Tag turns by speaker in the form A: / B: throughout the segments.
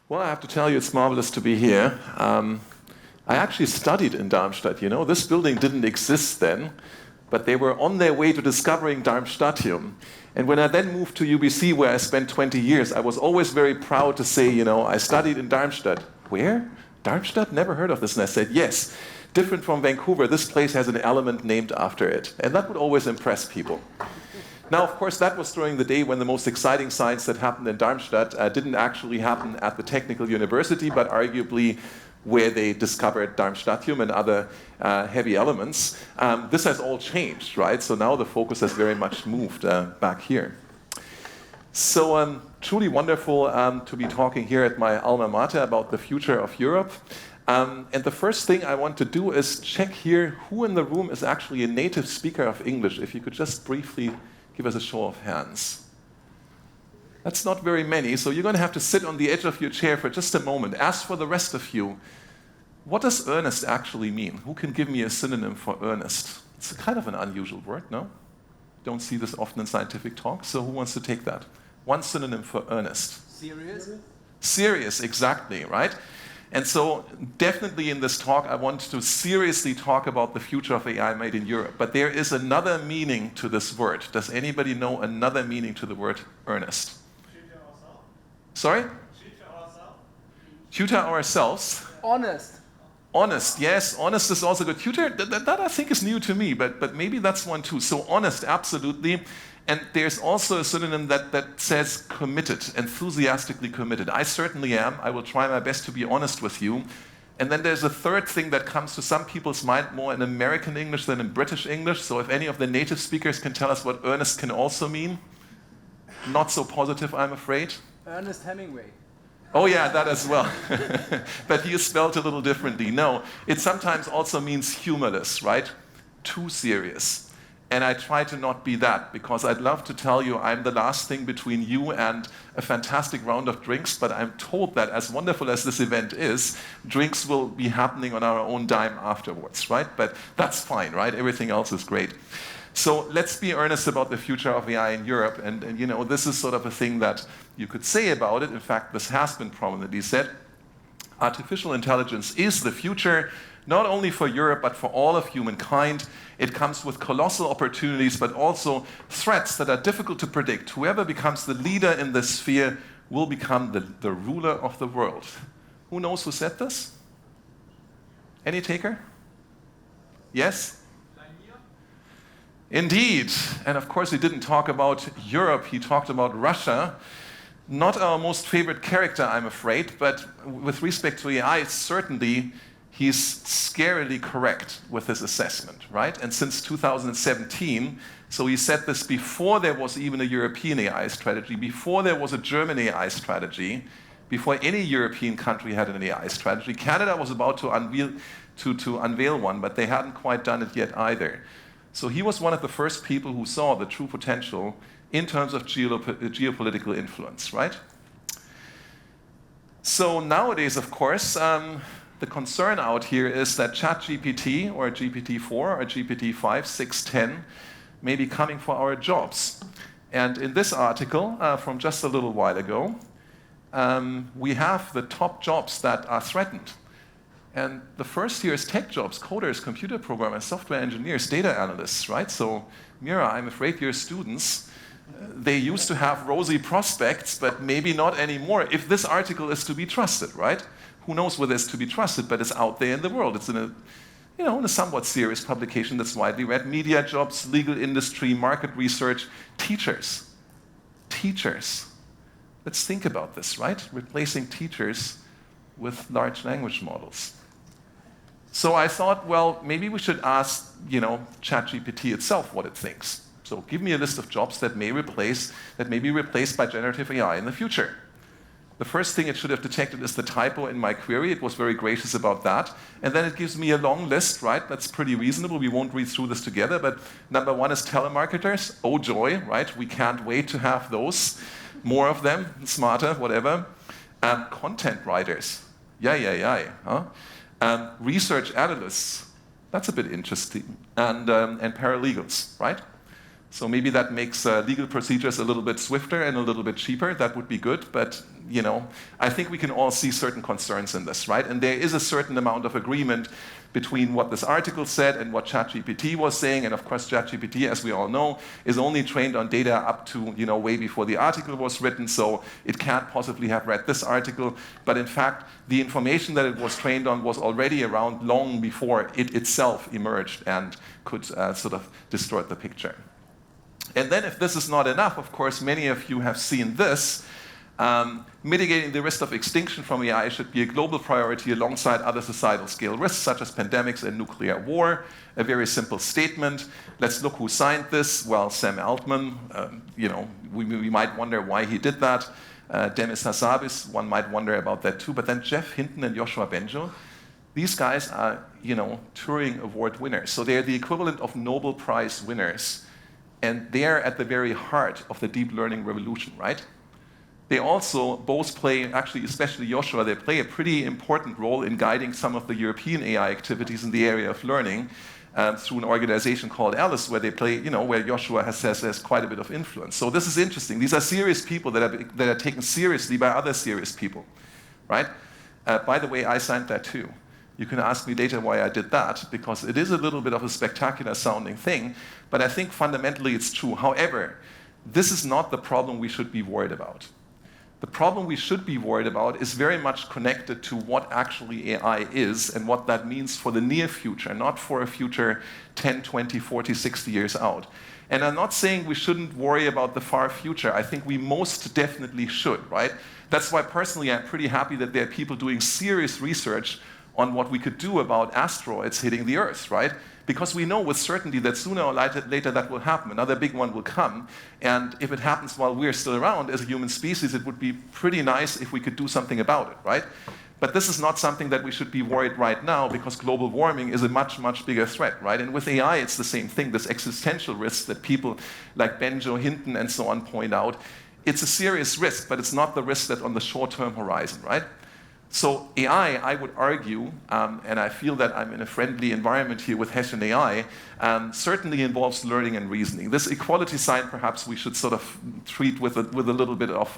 A: Well, I have to tell you, it's marvelous to be here. I actually studied in Darmstadt, you know. This building didn't exist then, but they were on their way to discovering Darmstadtium. And when I then moved to UBC, where I spent 20 years, I was always very proud to say, you know, I studied in Darmstadt. Where? Darmstadt? Never heard of this. And I said, yes, different from Vancouver, this place has an element named after it. And that would always impress people. Now, of course, that was during the day when the most exciting science that happened in Darmstadt didn't actually happen at the Technical University, but arguably where they discovered Darmstadtium and other heavy elements. This has all changed, right? So now the focus has very much moved back here. So truly wonderful to be talking here at my alma mater about the future of Europe. And the first thing I want to do is check here who in the room is actually a native speaker of English. If you could just briefly give us a show of hands. That's not very many, so you're going to have to sit on the edge of your chair for just a moment. As for the rest of you, what does earnest actually mean? Who can give me a synonym for earnest? It's kind of an unusual word, no? Don't see this often in scientific talk, so who wants to take that? One synonym for earnest.
B: Serious?
A: Serious, exactly, right? And so definitely in this talk, I want to seriously talk about the future of AI made in Europe. But there is another meaning to this word. Does anybody know another meaning to the word earnest?
C: Tutor ourselves.
A: Sorry?
C: Tutor ourselves.
A: Tutor ourselves.
B: Honest.
A: Honest, yes. Honest is also good. Tutor, that I think is new to me, but maybe that's one too. So honest, absolutely. And there's also a synonym that says committed, enthusiastically committed. I certainly am. I will try my best to be honest with you. And then there's a third thing that comes to some people's mind more in American English than in British English. So if any of the native speakers can tell us what earnest can also mean. Not so positive, I'm afraid.
B: Ernest Hemingway.
A: Oh yeah, that as well. But he is spelled a little differently. No, it sometimes also means humorless, right? Too serious. And I try to not be that, because I'd love to tell you I'm the last thing between you and a fantastic round of drinks, but I'm told that as wonderful as this event is, drinks will be happening on our own dime afterwards, right? But that's fine, right? Everything else is great. So let's be earnest about the future of AI in Europe. And you know, this is sort of a thing that you could say about it. In fact, this has been prominently said. Artificial intelligence is the future, not only for Europe, but for all of humankind. It comes with colossal opportunities, but also threats that are difficult to predict. Whoever becomes the leader in this sphere will become the ruler of the world. Who knows who said this? Any taker? Yes? Indeed. And of course, he didn't talk about Europe, he talked about Russia. Not our most favorite character, I'm afraid, but with respect to AI, certainly he's scarily correct with his assessment, right? And since 2017, so he said this before there was even a European AI strategy, before there was a German AI strategy, before any European country had an AI strategy. Canada was about to unveil one, but they hadn't quite done it yet either. So he was one of the first people who saw the true potential in terms of geopolitical influence, right? So nowadays, of course, the concern out here is that ChatGPT or GPT-4 or GPT-5, 6, 10 may be coming for our jobs. And in this article from just a little while ago, we have the top jobs that are threatened. And the first here is tech jobs, coders, computer programmers, software engineers, data analysts, right? So Mira, I'm afraid your students, they used to have rosy prospects, but maybe not anymore, if this article is to be trusted, right? Who knows whether it's to be trusted, but it's out there in the world. It's in a somewhat serious publication that's widely read. Media jobs, legal industry, market research, teachers. Teachers. Let's think about this, right? Replacing teachers with large language models. So I thought, well, maybe we should ask, ChatGPT itself what it thinks. So give me a list of jobs that may be replaced by generative AI in the future. The first thing it should have detected is the typo in my query. It was very gracious about that. And then it gives me a long list, right? That's pretty reasonable. We won't read through this together, but number one is telemarketers. Oh joy, right? We can't wait to have those. More of them, smarter, whatever. Content writers. Huh? Research analysts. That's a bit interesting. And paralegals, right? So maybe that makes legal procedures a little bit swifter and a little bit cheaper. That would be good, but I think we can all see certain concerns in this, right? And there is a certain amount of agreement between what this article said and what ChatGPT was saying. And of course, ChatGPT, as we all know, is only trained on data up to way before the article was written, so it can't possibly have read this article. But in fact, the information that it was trained on was already around long before it itself emerged and could sort of distort the picture. And then if this is not enough, of course, many of you have seen this. Mitigating the risk of extinction from AI should be a global priority alongside other societal scale risks such as pandemics and nuclear war. A very simple statement. Let's look who signed this. Well, Sam Altman. We might wonder why he did that. Demis Hassabis, one might wonder about that too. But then Jeff Hinton and Joshua Bengio, these guys are, Turing Award winners. So they're the equivalent of Nobel Prize winners. And they're at the very heart of the deep learning revolution, right? They also both play, actually especially Joshua, they play a pretty important role in guiding some of the European AI activities in the area of learning through an organization called ALICE, where they play, where Joshua has quite a bit of influence. So this is interesting. These are serious people that are taken seriously by other serious people, right? By the way, I signed that too. You can ask me later why I did that, because it is a little bit of a spectacular sounding thing, but I think fundamentally it's true. However, this is not the problem we should be worried about. The problem we should be worried about is very much connected to what actually AI is and what that means for the near future, not for a future 10, 20, 40, 60 years out. And I'm not saying we shouldn't worry about the far future. I think we most definitely should, right? That's why personally I'm pretty happy that there are people doing serious research on what we could do about asteroids hitting the Earth, right? Because we know with certainty that sooner or later that will happen. Another big one will come. And if it happens while we're still around as a human species, it would be pretty nice if we could do something about it, right? But this is not something that we should be worried right now, because global warming is a much, much bigger threat, right? And with AI, it's the same thing, this existential risk that people like Benjo, Hinton, and so on point out. It's a serious risk, but it's not the risk that's on the short-term horizon, right? So AI, I would argue, and I feel that I'm in a friendly environment here with Hessian AI, certainly involves learning and reasoning. This equality sign, perhaps we should sort of treat with a little bit of,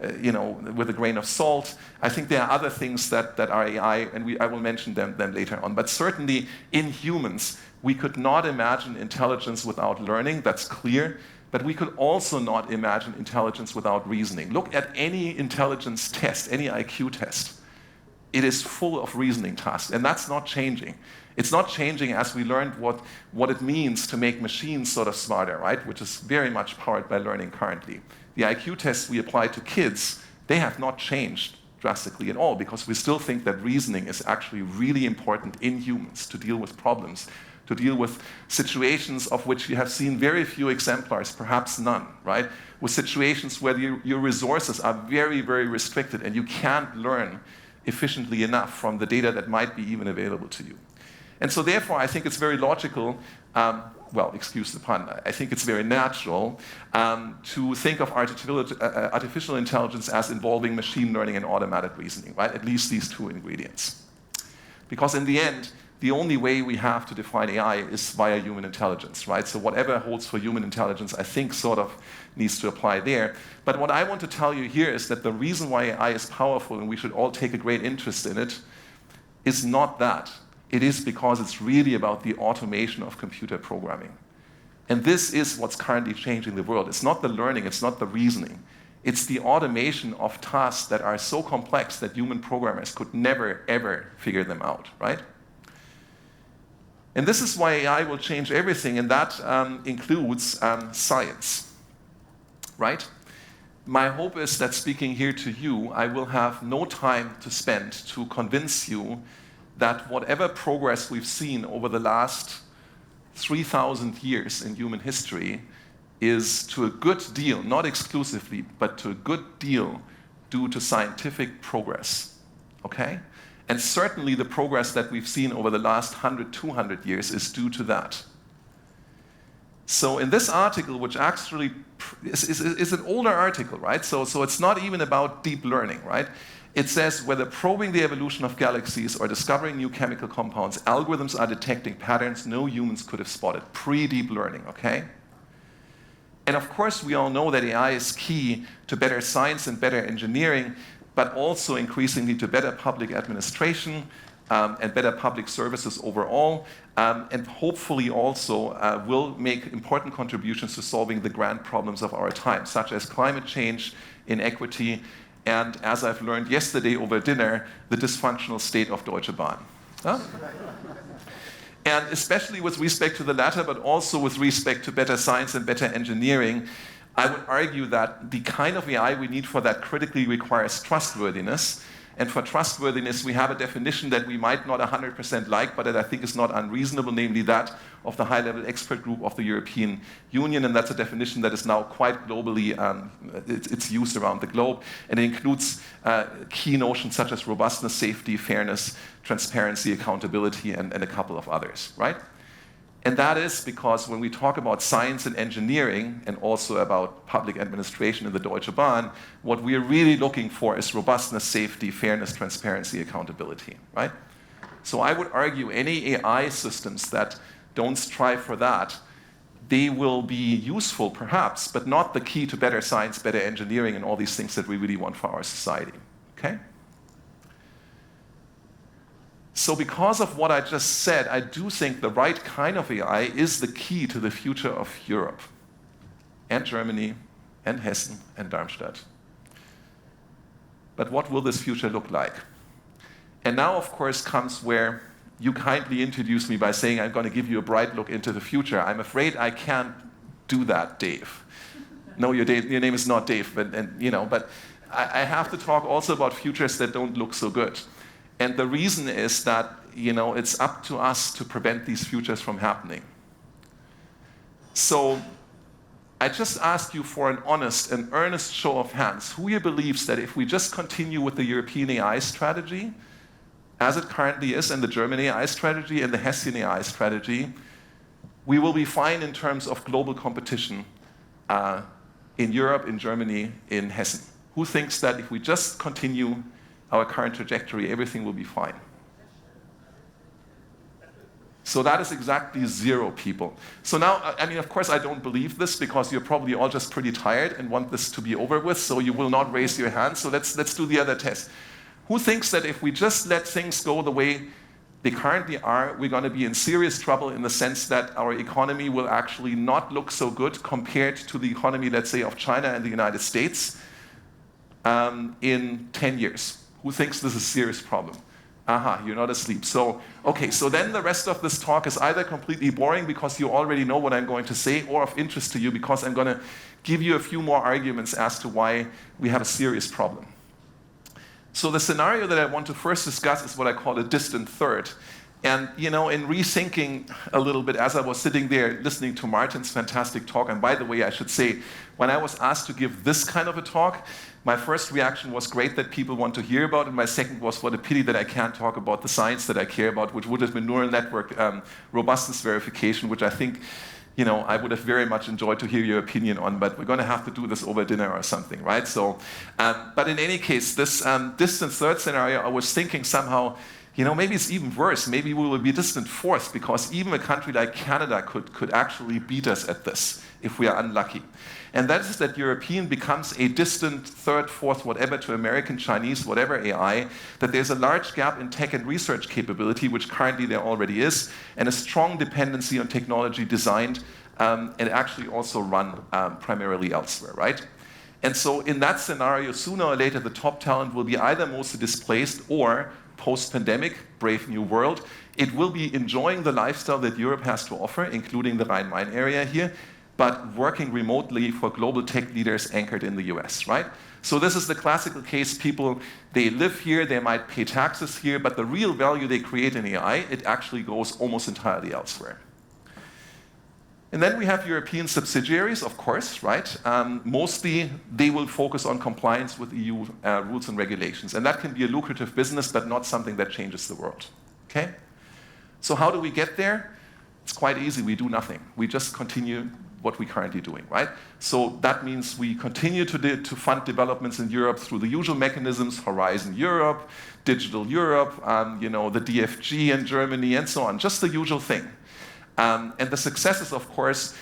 A: with a grain of salt. I think there are other things that are AI, and I will mention them later on. But certainly in humans, we could not imagine intelligence without learning. That's clear. But we could also not imagine intelligence without reasoning. Look at any intelligence test, any IQ test. It is full of reasoning tasks, and that's not changing. It's not changing as we learned what it means to make machines sort of smarter, right? Which is very much powered by learning currently. The IQ tests we apply to kids, they have not changed drastically at all, because we still think that reasoning is actually really important in humans to deal with problems, to deal with situations of which you have seen very few exemplars, perhaps none, right? With situations where your resources are very, very restricted and you can't learn efficiently enough from the data that might be even available to you. And so therefore, I think it's very logical, excuse the pun, I think it's very natural to think of artificial intelligence as involving machine learning and automatic reasoning, right? At least these two ingredients. Because in the end, the only way we have to define AI is via human intelligence, right? So whatever holds for human intelligence, I think sort of needs to apply there. But what I want to tell you here is that the reason why AI is powerful and we should all take a great interest in it is not that. It is because it's really about the automation of computer programming. And this is what's currently changing the world. It's not the learning, it's not the reasoning. It's the automation of tasks that are so complex that human programmers could never, ever figure them out, right? And this is why AI will change everything, and that includes science, right? My hope is that speaking here to you, I will have no time to spend to convince you that whatever progress we've seen over the last 3,000 years in human history is to a good deal, not exclusively, but to a good deal due to scientific progress, okay? And certainly the progress that we've seen over the last 100, 200 years is due to that. So in this article, which actually is an older article, right? So it's not even about deep learning, right? It says, whether probing the evolution of galaxies or discovering new chemical compounds, algorithms are detecting patterns no humans could have spotted, pre-deep learning, okay? And of course, we all know that AI is key to better science and better engineering, but also increasingly to better public administration and better public services overall, and hopefully also will make important contributions to solving the grand problems of our time, such as climate change, inequity, and as I've learned yesterday over dinner, the dysfunctional state of Deutsche Bahn. Huh? And especially with respect to the latter, but also with respect to better science and better engineering, I would argue that the kind of AI we need for that critically requires trustworthiness. And for trustworthiness, we have a definition that we might not 100% like, but that I think is not unreasonable, namely that of the high-level expert group of the European Union. And that's a definition that is now quite globally, it's used around the globe. And it includes key notions such as robustness, safety, fairness, transparency, accountability, and a couple of others, right? And that is because when we talk about science and engineering and also about public administration in the Deutsche Bahn, what we are really looking for is robustness, safety, fairness, transparency, accountability, right? So I would argue any AI systems that don't strive for that, they will be useful perhaps, but not the key to better science, better engineering, and all these things that we really want for our society, okay? So because of what I just said, I do think the right kind of AI is the key to the future of Europe and Germany and Hessen and Darmstadt. But what will this future look like? And now, of course, comes where you kindly introduced me by saying I'm going to give you a bright look into the future. I'm afraid I can't do that, Dave. No, your name is not Dave, but I have to talk also about futures that don't look so good. And the reason is that, it's up to us to prevent these futures from happening. So I just ask you for an honest and earnest show of hands. Who here believes that if we just continue with the European AI strategy, as it currently is, and the German AI strategy and the Hessian AI strategy, we will be fine in terms of global competition in Europe, in Germany, in Hessen? Who thinks that if we just continue our current trajectory, everything will be fine? So that is exactly 0 people. So now, of course, I don't believe this because you're probably all just pretty tired and want this to be over with, so you will not raise your hand. So let's do the other test. Who thinks that if we just let things go the way they currently are, we're going to be in serious trouble in the sense that our economy will actually not look so good compared to the economy, let's say, of China and the United States in 10 years? Who thinks this is a serious problem? Aha, you're not asleep. So, okay, so then the rest of this talk is either completely boring because you already know what I'm going to say, or of interest to you because I'm going to give you a few more arguments as to why we have a serious problem. So the scenario that I want to first discuss is what I call a distant third. And, in rethinking a little bit as I was sitting there listening to Martin's fantastic talk, and by the way, I should say, when I was asked to give this kind of a talk, my first reaction was great that people want to hear about it. My second was, what a pity that I can't talk about the science that I care about, which would have been neural network robustness verification, which I think, I would have very much enjoyed to hear your opinion on, but we're going to have to do this over dinner or something, right? So, but in any case, this distant third scenario, I was thinking somehow, maybe it's even worse. Maybe we will be distant fourth because even a country like Canada could actually beat us at this if we are unlucky. And that is that European becomes a distant third, fourth, whatever to American, Chinese, whatever AI, that there's a large gap in tech and research capability, which currently there already is, and a strong dependency on technology designed and actually also run primarily elsewhere, right? And so in that scenario, sooner or later, the top talent will be either mostly displaced or post-pandemic, brave new world, it will be enjoying the lifestyle that Europe has to offer, including the Rhine-Main area here, but working remotely for global tech leaders anchored in the US, right? So this is the classical case. People, they live here, they might pay taxes here, but the real value they create in AI, it actually goes almost entirely elsewhere. And then we have European subsidiaries, of course, right? Mostly, they will focus on compliance with EU rules and regulations. And that can be a lucrative business, but not something that changes the world, okay? So how do we get there? It's quite easy. We do nothing. We just continue what we're currently doing, right? So that means we continue to fund developments in Europe through the usual mechanisms, Horizon Europe, Digital Europe, the DFG in Germany, and so on, just the usual thing. And the successes, of course,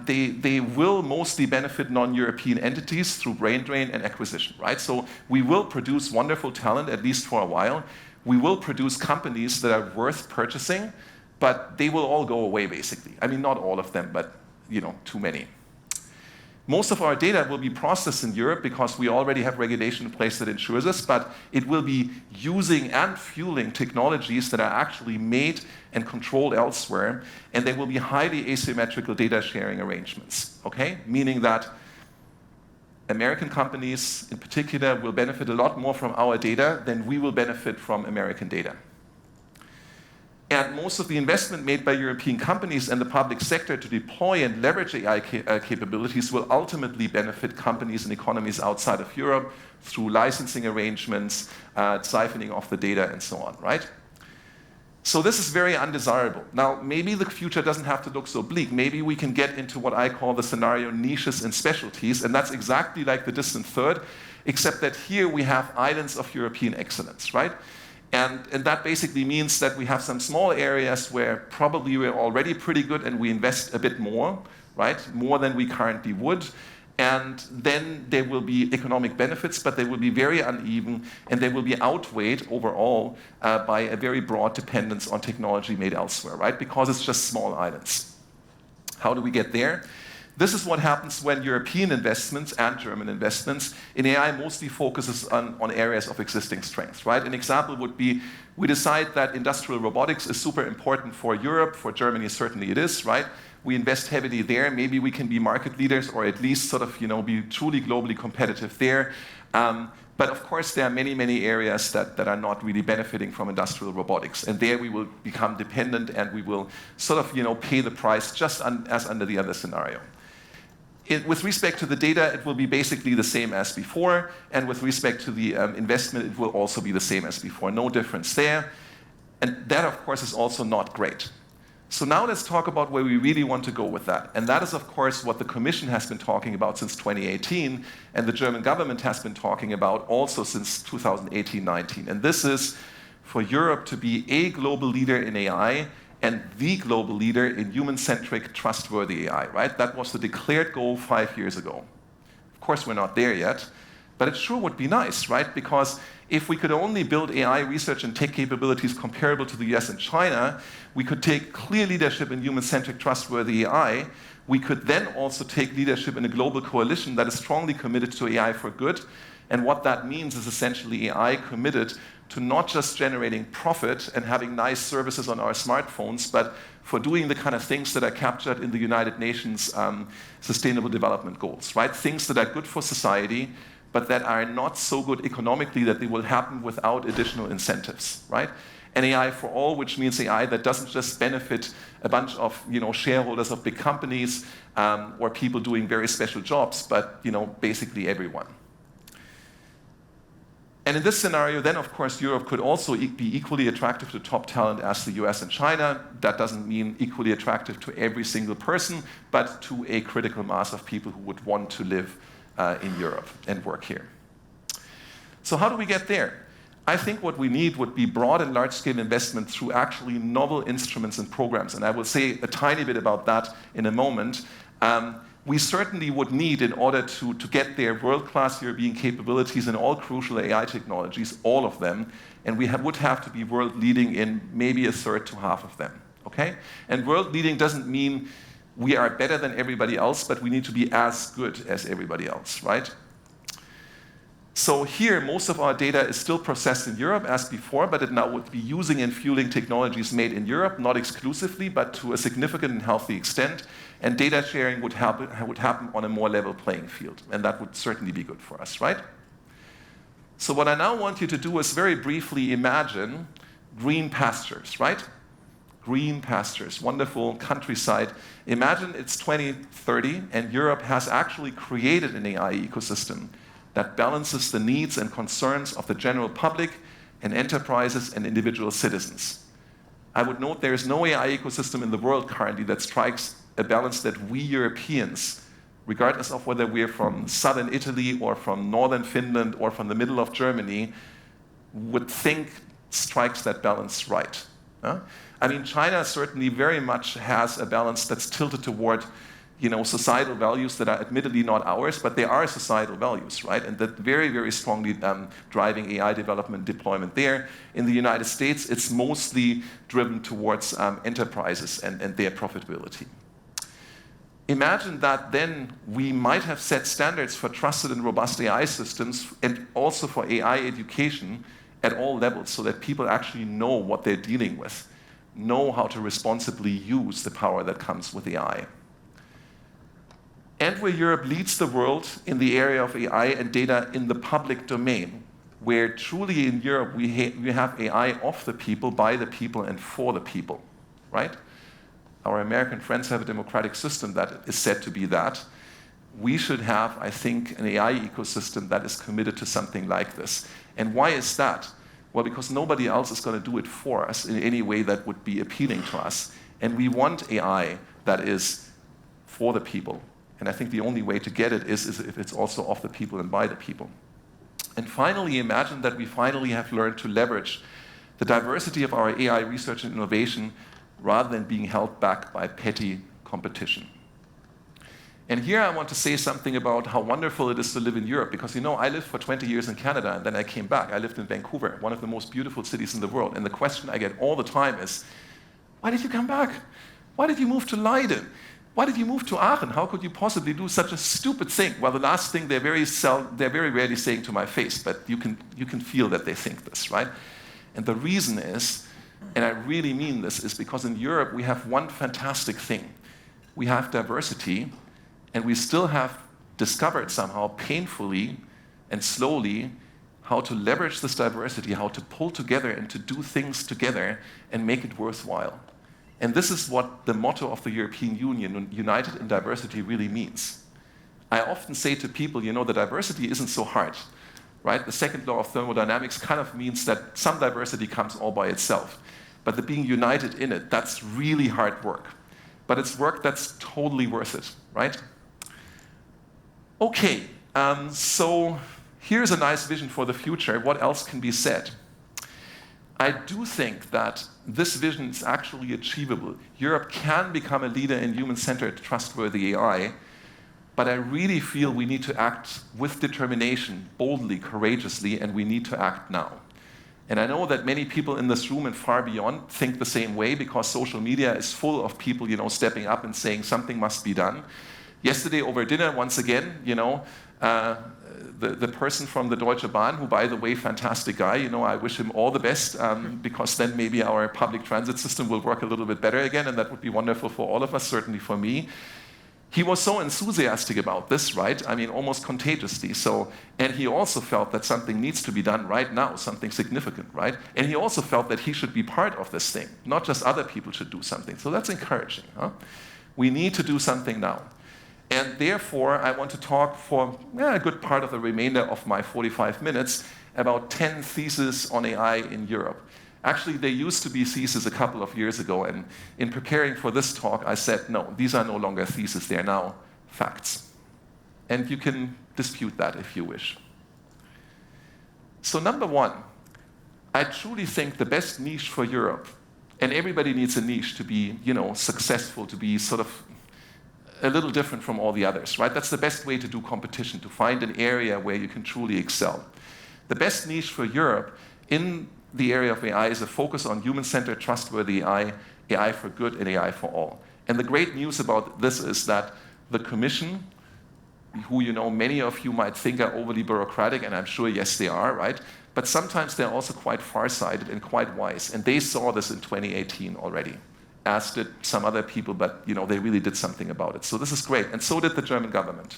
A: they will mostly benefit non-European entities through brain drain and acquisition, right? So we will produce wonderful talent, at least for a while. We will produce companies that are worth purchasing, but they will all go away, basically. I mean, not all of them, but too many. Most of our data will be processed in Europe because we already have regulation in place that ensures us, but it will be using and fueling technologies that are actually made and controlled elsewhere, and they will be highly asymmetrical data sharing arrangements, okay? Meaning that American companies in particular will benefit a lot more from our data than we will benefit from American data. And most of the investment made by European companies and the public sector to deploy and leverage AI capabilities will ultimately benefit companies and economies outside of Europe through licensing arrangements, siphoning off the data, and so on, right? So this is very undesirable. Now, maybe the future doesn't have to look so bleak. Maybe we can get into what I call the scenario niches and specialties, and that's exactly like the distant third, except that here we have islands of European excellence, right? And that basically means that we have some small areas where probably we're already pretty good and we invest a bit more, right? More than we currently would. And then there will be economic benefits, but they will be very uneven and they will be outweighed overall by a very broad dependence on technology made elsewhere, right? Because it's just small islands. How do we get there? This is what happens when European investments and German investments in AI mostly focuses on areas of existing strength, right? An example would be, we decide that industrial robotics is super important for Europe, for Germany certainly it is, right? We invest heavily there, maybe we can be market leaders or at least sort of, be truly globally competitive there. But of course, there are many, many areas that are not really benefiting from industrial robotics. And there we will become dependent and we will sort of, pay the price just as under the other scenario. With respect to the data, it will be basically the same as before. And with respect to the investment, it will also be the same as before. No difference there. And that, of course, is also not great. So now let's talk about where we really want to go with that. And that is, of course, what the Commission has been talking about since 2018, and the German government has been talking about also since 2018-19. And this is for Europe to be a global leader in AI and the global leader in human-centric, trustworthy AI, right? That was the declared goal 5 years ago. Of course, we're not there yet, but it sure would be nice, right? Because if we could only build AI research and tech capabilities comparable to the US and China, we could take clear leadership in human-centric, trustworthy AI. We could then also take leadership in a global coalition that is strongly committed to AI for good. And what that means is essentially AI committed to not just generating profit and having nice services on our smartphones, but for doing the kind of things that are captured in the United Nations Sustainable Development Goals, right? Things that are good for society, but that are not so good economically that they will happen without additional incentives, right? And AI for all, which means AI that doesn't just benefit a bunch of shareholders of big companies or people doing very special jobs, but basically everyone. And in this scenario, then, of course, Europe could also be equally attractive to top talent as the US and China. That doesn't mean equally attractive to every single person, but to a critical mass of people who would want to live in Europe and work here. So how do we get there? I think what we need would be broad and large-scale investment through actually novel instruments and programs. And I will say a tiny bit about that in a moment. We certainly would need, in order to get there, world-class European capabilities in all crucial AI technologies, all of them, and we would have to be world-leading in maybe a third to half of them, okay? And world-leading doesn't mean we are better than everybody else, but we need to be as good as everybody else, right? So here, most of our data is still processed in Europe as before, but it now would be using and fueling technologies made in Europe, not exclusively, but to a significant and healthy extent. And data sharing would happen on a more level playing field. And that would certainly be good for us, right? So what I now want you to do is very briefly imagine green pastures, right? Green pastures, wonderful countryside. Imagine it's 2030 and Europe has actually created an AI ecosystem that balances the needs and concerns of the general public and enterprises and individual citizens. I would note there is no AI ecosystem in the world currently that strikes a balance that we Europeans, regardless of whether we're from southern Italy or from northern Finland or from the middle of Germany, would think strikes that balance right. I mean, China certainly very much has a balance that's tilted toward societal values that are admittedly not ours, but they are societal values, right? And that very, very strongly driving AI development deployment there. In the United States, it's mostly driven towards enterprises and their profitability. Imagine that then we might have set standards for trusted and robust AI systems and also for AI education at all levels so that people actually know what they're dealing with, know how to responsibly use the power that comes with AI. And where Europe leads the world in the area of AI and data in the public domain, where truly in Europe we have AI of the people, by the people, and for the people, right? Our American friends have a democratic system that is said to be that. We should have, I think, an AI ecosystem that is committed to something like this. And why is that? Well, because nobody else is going to do it for us in any way that would be appealing to us. And we want AI that is for the people. And I think the only way to get it is if it's also of the people and by the people. And finally, imagine that we finally have learned to leverage the diversity of our AI research and innovation rather than being held back by petty competition. And here I want to say something about how wonderful it is to live in Europe, because I lived for 20 years in Canada and then I came back. I lived in Vancouver, one of the most beautiful cities in the world. And the question I get all the time is, why did you come back? Why did you move to Leiden? Why did you move to Aachen? How could you possibly do such a stupid thing? Well, the last thing they're very rarely saying to my face, but you can feel that they think this, right? And the reason is, and I really mean this, is because in Europe we have one fantastic thing. We have diversity, and we still have discovered somehow painfully and slowly how to leverage this diversity, how to pull together and to do things together and make it worthwhile. And this is what the motto of the European Union, United in Diversity, really means. I often say to people, the diversity isn't so hard, right? The second law of thermodynamics kind of means that some diversity comes all by itself. But the being united in it, that's really hard work. But it's work that's totally worth it, right? Okay, so here's a nice vision for the future. What else can be said? I do think that this vision is actually achievable. Europe can become a leader in human-centered, trustworthy AI, but I really feel we need to act with determination, boldly, courageously, and we need to act now. And I know that many people in this room and far beyond think the same way because social media is full of people, stepping up and saying something must be done. Yesterday over dinner, once again, the person from the Deutsche Bahn, who, by the way, fantastic guy, I wish him all the best, because then maybe our public transit system will work a little bit better again, and that would be wonderful for all of us, certainly for me. He was so enthusiastic about this, right? I mean, almost contagiously. And he also felt that something needs to be done right now, something significant, right? And he also felt that he should be part of this thing, not just other people should do something. So that's encouraging, huh? We need to do something now. And therefore, I want to talk for a good part of the remainder of my 45 minutes about 10 theses on AI in Europe. Actually, there used to be theses a couple of years ago, and in preparing for this talk, I said, no, these are no longer theses, they are now facts. And you can dispute that if you wish. So number one, I truly think the best niche for Europe, and everybody needs a niche to be, successful, to be sort of a little different from all the others, right? That's the best way to do competition, to find an area where you can truly excel. The best niche for Europe in the area of AI is a focus on human-centered, trustworthy AI, AI for good, and AI for all. And the great news about this is that the Commission, who many of you might think are overly bureaucratic, and I'm sure, yes, they are, right? But sometimes they're also quite far-sighted and quite wise. And they saw this in 2018 already, as did some other people, but they really did something about it. So this is great, and so did the German government.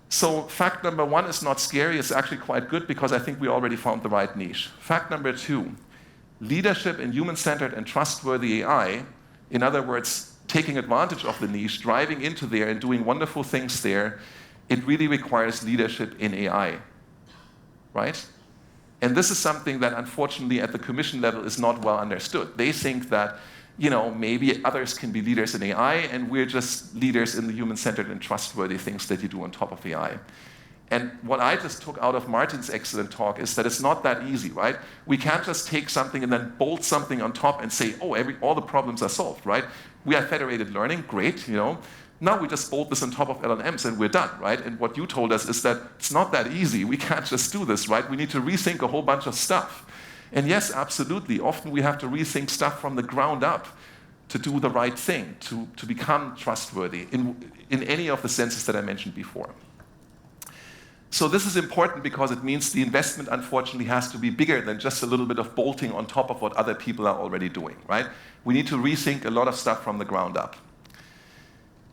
A: So fact number one is not scary, it's actually quite good because I think we already found the right niche. Fact number two, leadership in human-centered and trustworthy AI, in other words, taking advantage of the niche, driving into there and doing wonderful things there, it really requires leadership in AI, right? And this is something that unfortunately at the Commission level is not well understood. They think that maybe others can be leaders in AI and we're just leaders in the human-centered and trustworthy things that you do on top of AI. And what I just took out of Martin's excellent talk is that it's not that easy, right? We can't just take something and then bolt something on top and say, oh, all the problems are solved, right? We have federated learning, great, Now we just bolt this on top of LLMs and we're done, right? And what you told us is that it's not that easy. We can't just do this, right? We need to rethink a whole bunch of stuff. And yes, absolutely. Often we have to rethink stuff from the ground up to do the right thing, to become trustworthy in any of the senses that I mentioned before. So this is important because it means the investment, unfortunately, has to be bigger than just a little bit of bolting on top of what other people are already doing, right? We need to rethink a lot of stuff from the ground up.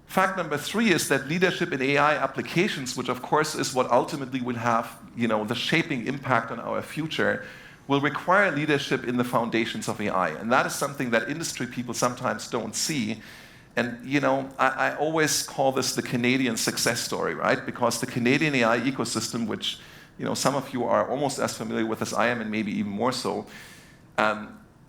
A: Fact number 3 is that leadership in AI applications, which of course is what ultimately will have, the shaping impact on our future, will require leadership in the foundations of AI. And that is something that industry people sometimes don't see. And I always call this the Canadian success story, right? Because the Canadian AI ecosystem, which some of you are almost as familiar with as I am, and maybe even more so,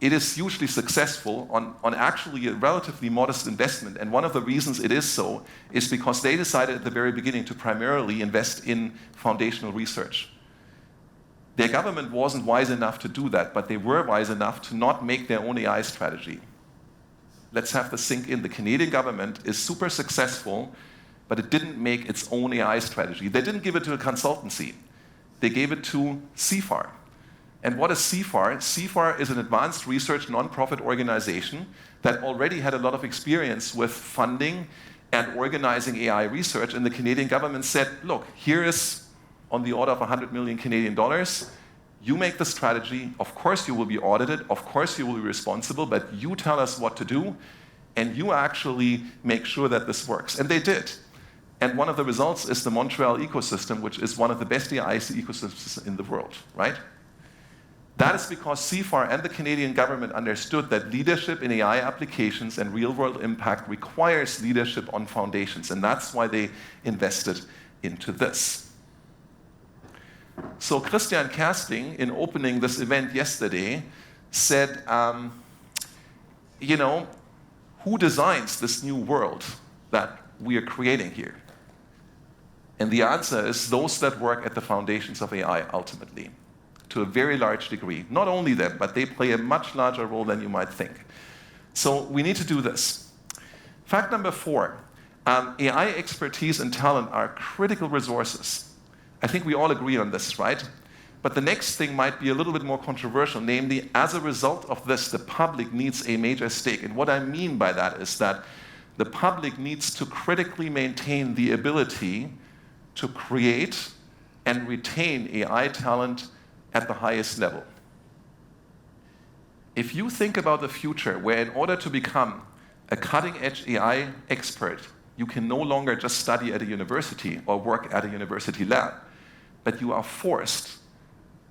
A: it is hugely successful on actually a relatively modest investment. And one of the reasons it is so is because they decided at the very beginning to primarily invest in foundational research. Their government wasn't wise enough to do that, but they were wise enough to not make their own AI strategy. Let's have this sink in. The Canadian government is super successful, but it didn't make its own AI strategy. They didn't give it to a consultancy. They gave it to CFAR. And what is CFAR? CFAR is an advanced research nonprofit organization that already had a lot of experience with funding and organizing AI research. And the Canadian government said, look, here is on the order of 100 million Canadian dollars. You make the strategy, of course you will be audited, of course you will be responsible, but you tell us what to do, and you actually make sure that this works. And they did. And one of the results is the Montreal ecosystem, which is one of the best AI ecosystems in the world, right? That is because CFAR and the Canadian government understood that leadership in AI applications and real-world impact requires leadership on foundations, and that's why they invested into this. So Christian Kersting, in opening this event yesterday, said, who designs this new world that we are creating here? And the answer is those that work at the foundations of AI, ultimately, to a very large degree. Not only them, but they play a much larger role than you might think. So we need to do this. Fact number 4, AI expertise and talent are critical resources. I think we all agree on this, right? But the next thing might be a little bit more controversial, namely, as a result of this, the public needs a major stake. And what I mean by that is that the public needs to critically maintain the ability to create and retain AI talent at the highest level. If you think about the future where in order to become a cutting-edge AI expert, you can no longer just study at a university or work at a university lab, but you are forced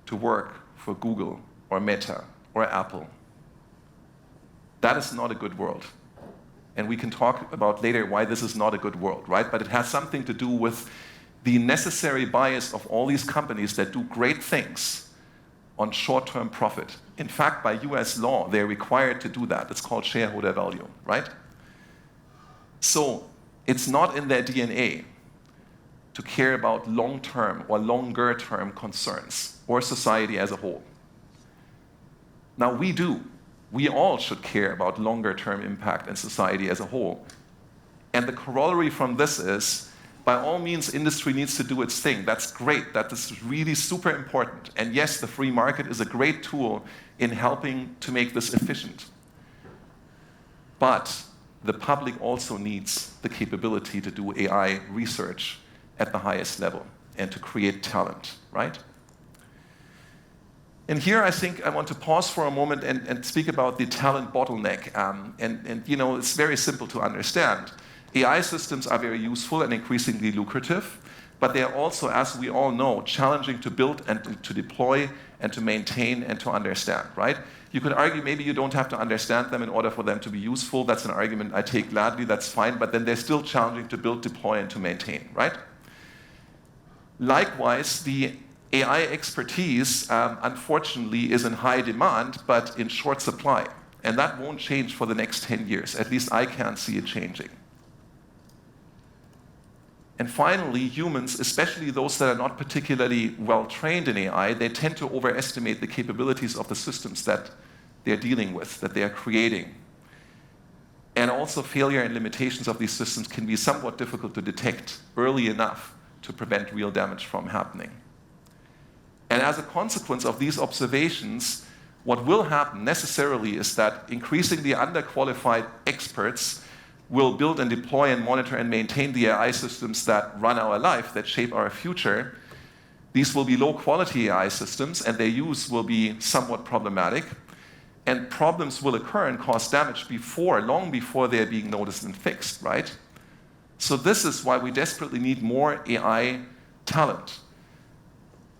A: to work for Google or Meta or Apple. That is not a good world. And we can talk about later why this is not a good world, right? But it has something to do with the necessary bias of all these companies that do great things on short-term profit. In fact, by US law, they're required to do that. It's called shareholder value, right? So it's not in their DNA to care about long-term or longer-term concerns or society as a whole. Now we do. We all should care about longer-term impact and society as a whole. And the corollary from this is, by all means, industry needs to do its thing. That's great. That is really super important. And yes, the free market is a great tool in helping to make this efficient. But the public also needs the capability to do AI research at the highest level and to create talent, right? And here I think I want to pause for a moment and speak about the talent bottleneck. It's very simple to understand. AI systems are very useful and increasingly lucrative, but they are also, as we all know, challenging to build and to deploy and to maintain and to understand, right? You could argue maybe you don't have to understand them in order for them to be useful. That's an argument I take gladly, that's fine, but then they're still challenging to build, deploy, and to maintain, right? Likewise, the AI expertise, unfortunately, is in high demand, but in short supply. And that won't change for the next 10 years. At least I can't see it changing. And finally, humans, especially those that are not particularly well trained in AI, they tend to overestimate the capabilities of the systems that they're dealing with, that they are creating. And also failure and limitations of these systems can be somewhat difficult to detect early enough to prevent real damage from happening. And as a consequence of these observations, what will happen necessarily is that increasingly underqualified experts will build and deploy and monitor and maintain the AI systems that run our life, that shape our future. These will be low-quality AI systems, and their use will be somewhat problematic. And problems will occur and cause damage long before they're being noticed and fixed, right? So this is why we desperately need more AI talent.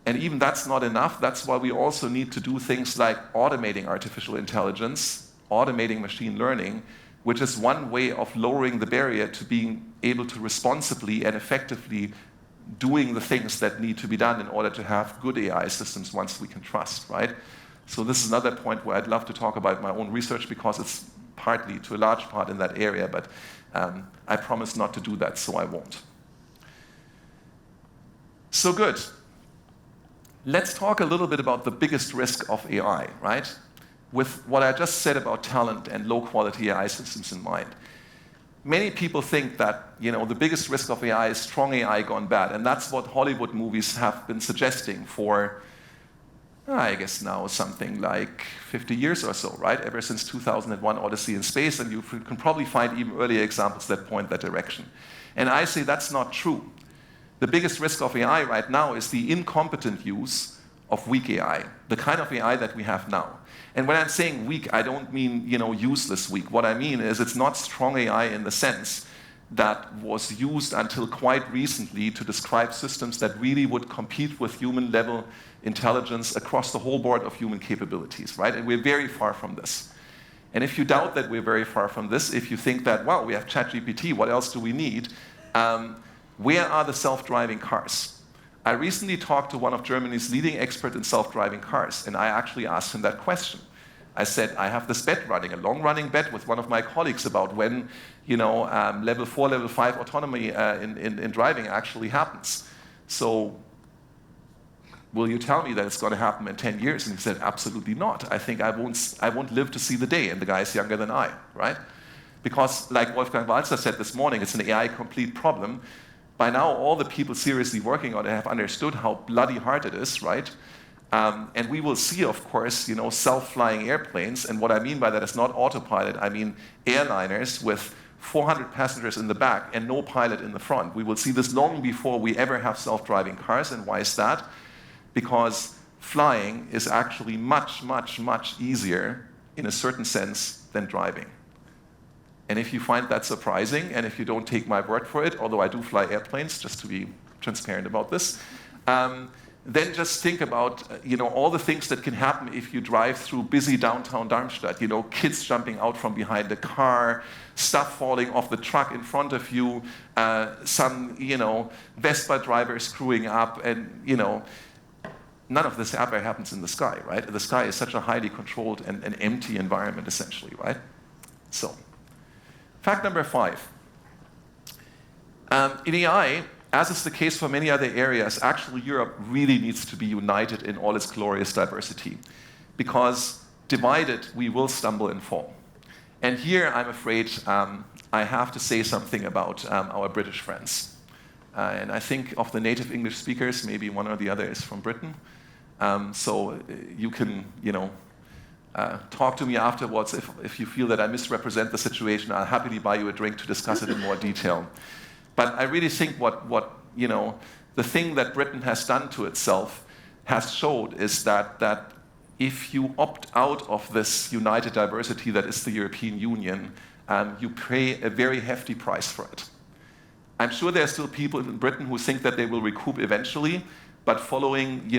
A: And even that's not enough. That's why we also need to do things like automating artificial intelligence, automating machine learning, which is one way of lowering the barrier to being able to responsibly and effectively doing the things that need to be done in order to have good AI systems ones we can trust, right? So this is another point where I'd love to talk about my own research because it's partly, to a large part, in that area, but I promise not to do that, so I won't. So good. Let's talk a little bit about the biggest risk of AI, right? With what I just said about talent and low-quality AI systems in mind. Many people think that the biggest risk of AI is strong AI gone bad, and that's what Hollywood movies have been suggesting for, I guess now something like 50 years or so, right? Ever since 2001 Odyssey in Space, and you can probably find even earlier examples that point that direction. And I say that's not true. The biggest risk of AI right now is the incompetent use of weak AI, the kind of AI that we have now. And when I'm saying weak, I don't mean useless weak. What I mean is it's not strong AI in the sense that was used until quite recently to describe systems that really would compete with human-level intelligence across the whole board of human capabilities, right? And we're very far from this. And if you doubt that we're very far from this, if you think that, wow, we have ChatGPT, what else do we need? Where are the self-driving cars? I recently talked to one of Germany's leading experts in self-driving cars, and I actually asked him that question. I said, I have this bet running, a long-running bet with one of my colleagues about when level 4, level 5 autonomy in driving actually happens. So will you tell me that it's going to happen in 10 years? And he said, absolutely not. I think I won't live to see the day, and the guy is younger than I, right? Because like Wolfgang Walzer said this morning, it's an AI complete problem. By now, all the people seriously working on it have understood how bloody hard it is, right? And we will see, of course, self-flying airplanes. And what I mean by that is not autopilot. I mean airliners with 400 passengers in the back and no pilot in the front. We will see this long before we ever have self-driving cars. And why is that? Because flying is actually much, much, much easier in a certain sense than driving. And if you find that surprising, and if you don't take my word for it, although I do fly airplanes, just to be transparent about this, then just think about all the things that can happen if you drive through busy downtown Darmstadt. Kids jumping out from behind the car, stuff falling off the truck in front of you, some Vespa driver screwing up, and none of this ever happens in the sky, right? The sky is such a highly controlled and an empty environment, essentially, right? So. Fact number 5. In AI, as is the case for many other areas, actually Europe really needs to be united in all its glorious diversity. Because divided, we will stumble and fall. And here, I'm afraid, I have to say something about our British friends. And I think of the native English speakers, maybe one or the other is from Britain. So you can, talk to me afterwards if you feel that I misrepresent the situation. I'll happily buy you a drink to discuss it in more detail. But I really think the thing that Britain has done to itself has showed is that if you opt out of this united diversity that is the European Union, you pay a very hefty price for it. I'm sure there are still people in Britain who think that they will recoup eventually, but following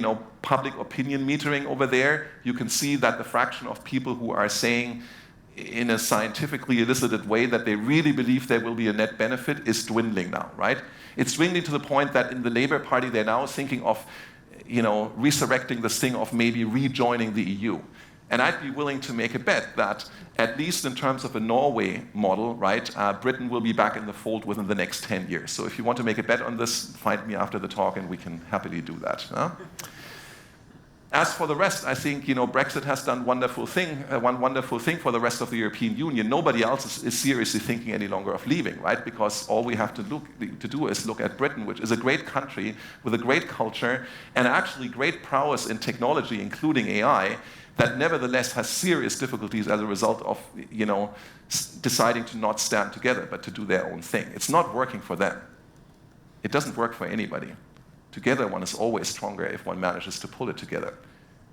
A: public opinion metering over there, you can see that the fraction of people who are saying in a scientifically elicited way that they really believe there will be a net benefit is dwindling now, right? It's dwindling to the point that in the Labour Party, they're now thinking of resurrecting this thing of maybe rejoining the EU. And I'd be willing to make a bet that, at least in terms of a Norway model, right, Britain will be back in the fold within the next 10 years. So if you want to make a bet on this, find me after the talk and we can happily do that. Huh? As for the rest, I think Brexit has done one wonderful thing for the rest of the European Union. Nobody else is seriously thinking any longer of leaving, right? Because all we have to do is look at Britain, which is a great country with a great culture and actually great prowess in technology, including AI, that nevertheless has serious difficulties as a result of deciding to not stand together, but to do their own thing. It's not working for them. It doesn't work for anybody. Together, one is always stronger if one manages to pull it together.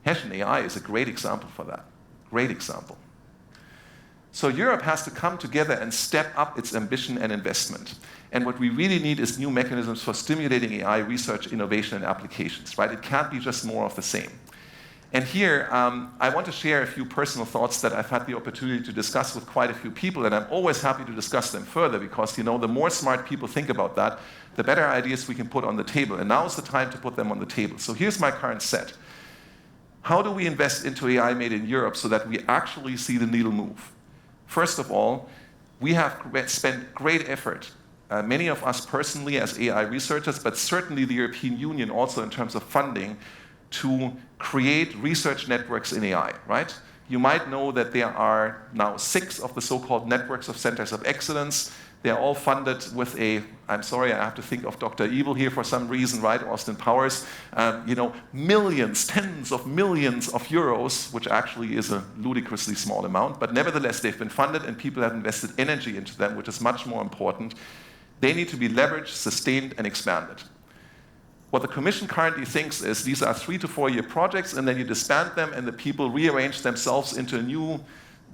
A: Hessian AI is a great example for that. Great example. So Europe has to come together and step up its ambition and investment. And what we really need is new mechanisms for stimulating AI research, innovation, and applications, right? It can't be just more of the same. And here, I want to share a few personal thoughts that I've had the opportunity to discuss with quite a few people, and I'm always happy to discuss them further because, the more smart people think about that, the better ideas we can put on the table. And now is the time to put them on the table. So here's my current set. How do we invest into AI made in Europe so that we actually see the needle move? First of all, we have spent great effort, many of us personally as AI researchers, but certainly the European Union also in terms of funding, to create research networks in AI, right? You might know that there are now 6 of the so-called networks of centers of excellence. They're all funded with I'm sorry, I have to think of Dr. Evil here for some reason, right? Austin Powers. Millions, tens of millions of euros, which actually is a ludicrously small amount, but nevertheless, they've been funded and people have invested energy into them, which is much more important. They need to be leveraged, sustained, and expanded. What the Commission currently thinks is these are 3 to 4 year projects, and then you disband them, and the people rearrange themselves into a new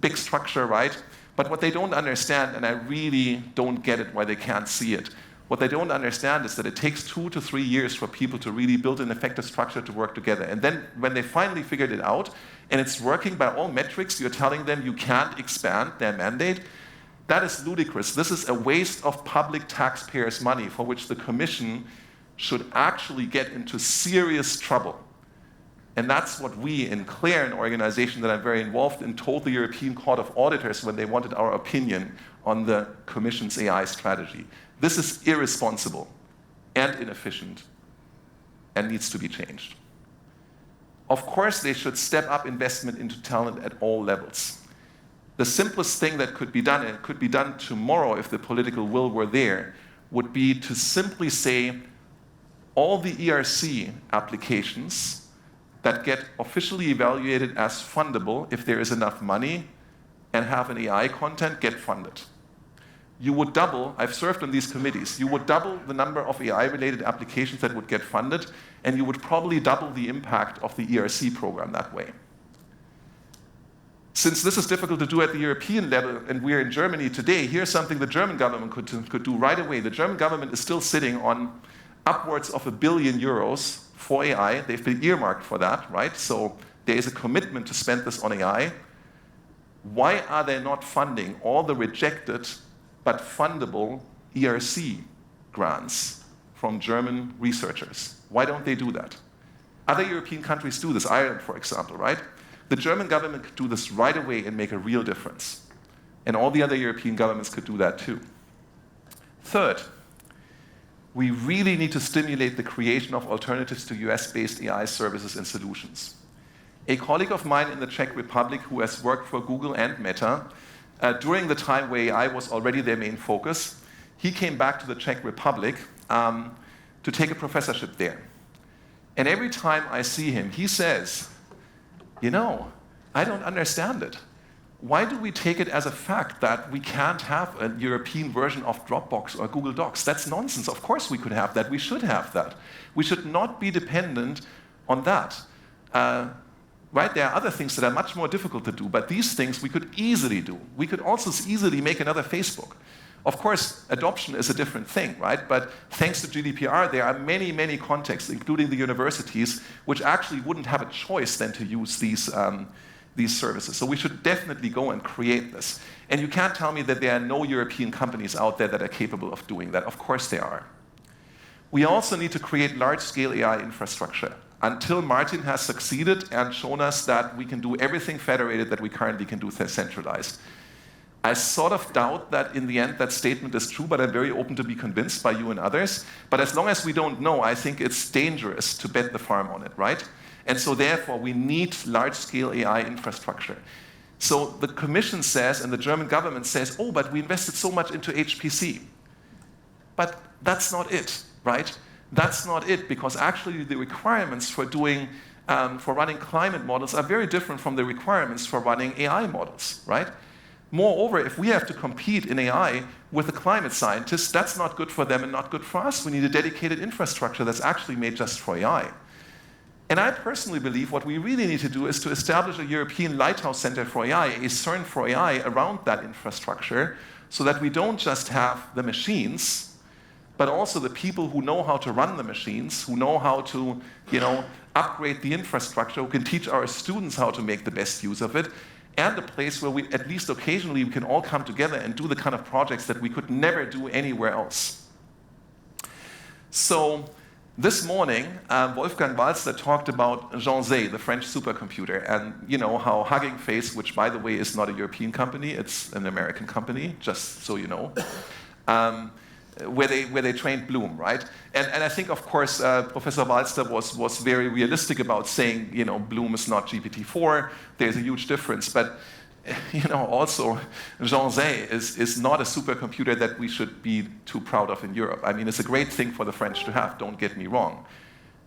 A: big structure, right? But what they don't understand, and I really don't get it why they can't see it, what they don't understand is that it takes 2 to 3 years for people to really build an effective structure to work together. And then when they finally figured it out, and it's working by all metrics, you're telling them you can't expand their mandate. That is ludicrous. This is a waste of public taxpayers' money for which the Commission should actually get into serious trouble. And that's what we in CLARE, an organization that I'm very involved in, told the European Court of Auditors when they wanted our opinion on the Commission's AI strategy. This is irresponsible and inefficient and needs to be changed. Of course, they should step up investment into talent at all levels. The simplest thing that could be done, and it could be done tomorrow if the political will were there, would be to simply say, all the ERC applications that get officially evaluated as fundable, if there is enough money and have an AI content, get funded. You would double, I've served on these committees, you would double the number of AI-related applications that would get funded, and you would probably double the impact of the ERC program that way. Since this is difficult to do at the European level, and we're in Germany today, here's something the German government could do right away. The German government is still sitting on upwards of €1 billion for AI. They've been earmarked for that, right? So there is a commitment to spend this on AI. Why are they not funding all the rejected but fundable ERC grants from German researchers? Why don't they do that? Other European countries do this, Ireland, for example, right? The German government could do this right away and make a real difference. And all the other European governments could do that too. Third, we really need to stimulate the creation of alternatives to US-based AI services and solutions. A colleague of mine in the Czech Republic who has worked for Google and Meta, during the time where AI was already their main focus, he came back to the Czech Republic to take a professorship there. And every time I see him, he says, I don't understand it. Why do we take it as a fact that we can't have a European version of Dropbox or Google Docs? That's nonsense. Of course we could have that. We should have that. We should not be dependent on that. Right? There are other things that are much more difficult to do, but these things we could easily do. We could also easily make another Facebook. Of course, adoption is a different thing, right? But thanks to GDPR, there are many, many contexts, including the universities, which actually wouldn't have a choice then to use these services. So we should definitely go and create this. And you can't tell me that there are no European companies out there that are capable of doing that. Of course there are. We also need to create large-scale AI infrastructure. until Martin has succeeded and shown us that we can do everything federated that we currently can do centralized. I sort of doubt that in the end that statement is true, but I'm very open to be convinced by you and others. But as long as we don't know, I think it's dangerous to bet the farm on it, right? And so therefore, we need large-scale AI infrastructure. So the Commission says, and the German government says, oh, but we invested so much into HPC. But that's not it, right? That's not it, because actually the requirements for running climate models are very different from the requirements for running AI models, right? Moreover, if we have to compete in AI with the climate scientists, that's not good for them and not good for us. We need a dedicated infrastructure that's actually made just for AI. And I personally believe what we really need to do is to establish a European Lighthouse Center for AI, a CERN for AI around that infrastructure, so that we don't just have the machines, but also the people who know how to run the machines, who know how to, upgrade the infrastructure, who can teach our students how to make the best use of it, and a place where we, at least occasionally, we can all come together and do the kind of projects that we could never do anywhere else. So this morning, Wolfgang Walster talked about Jean Zay, the French supercomputer, and how Hugging Face, which by the way is not a European company, it's an American company, just so you know, where they trained Bloom, right? And I think, of course, Professor Walster was very realistic about saying, Bloom is not GPT-4. There's a huge difference, but also Jean Zay is not a supercomputer that we should be too proud of in Europe. I mean, it's a great thing for the French to have. Don't get me wrong.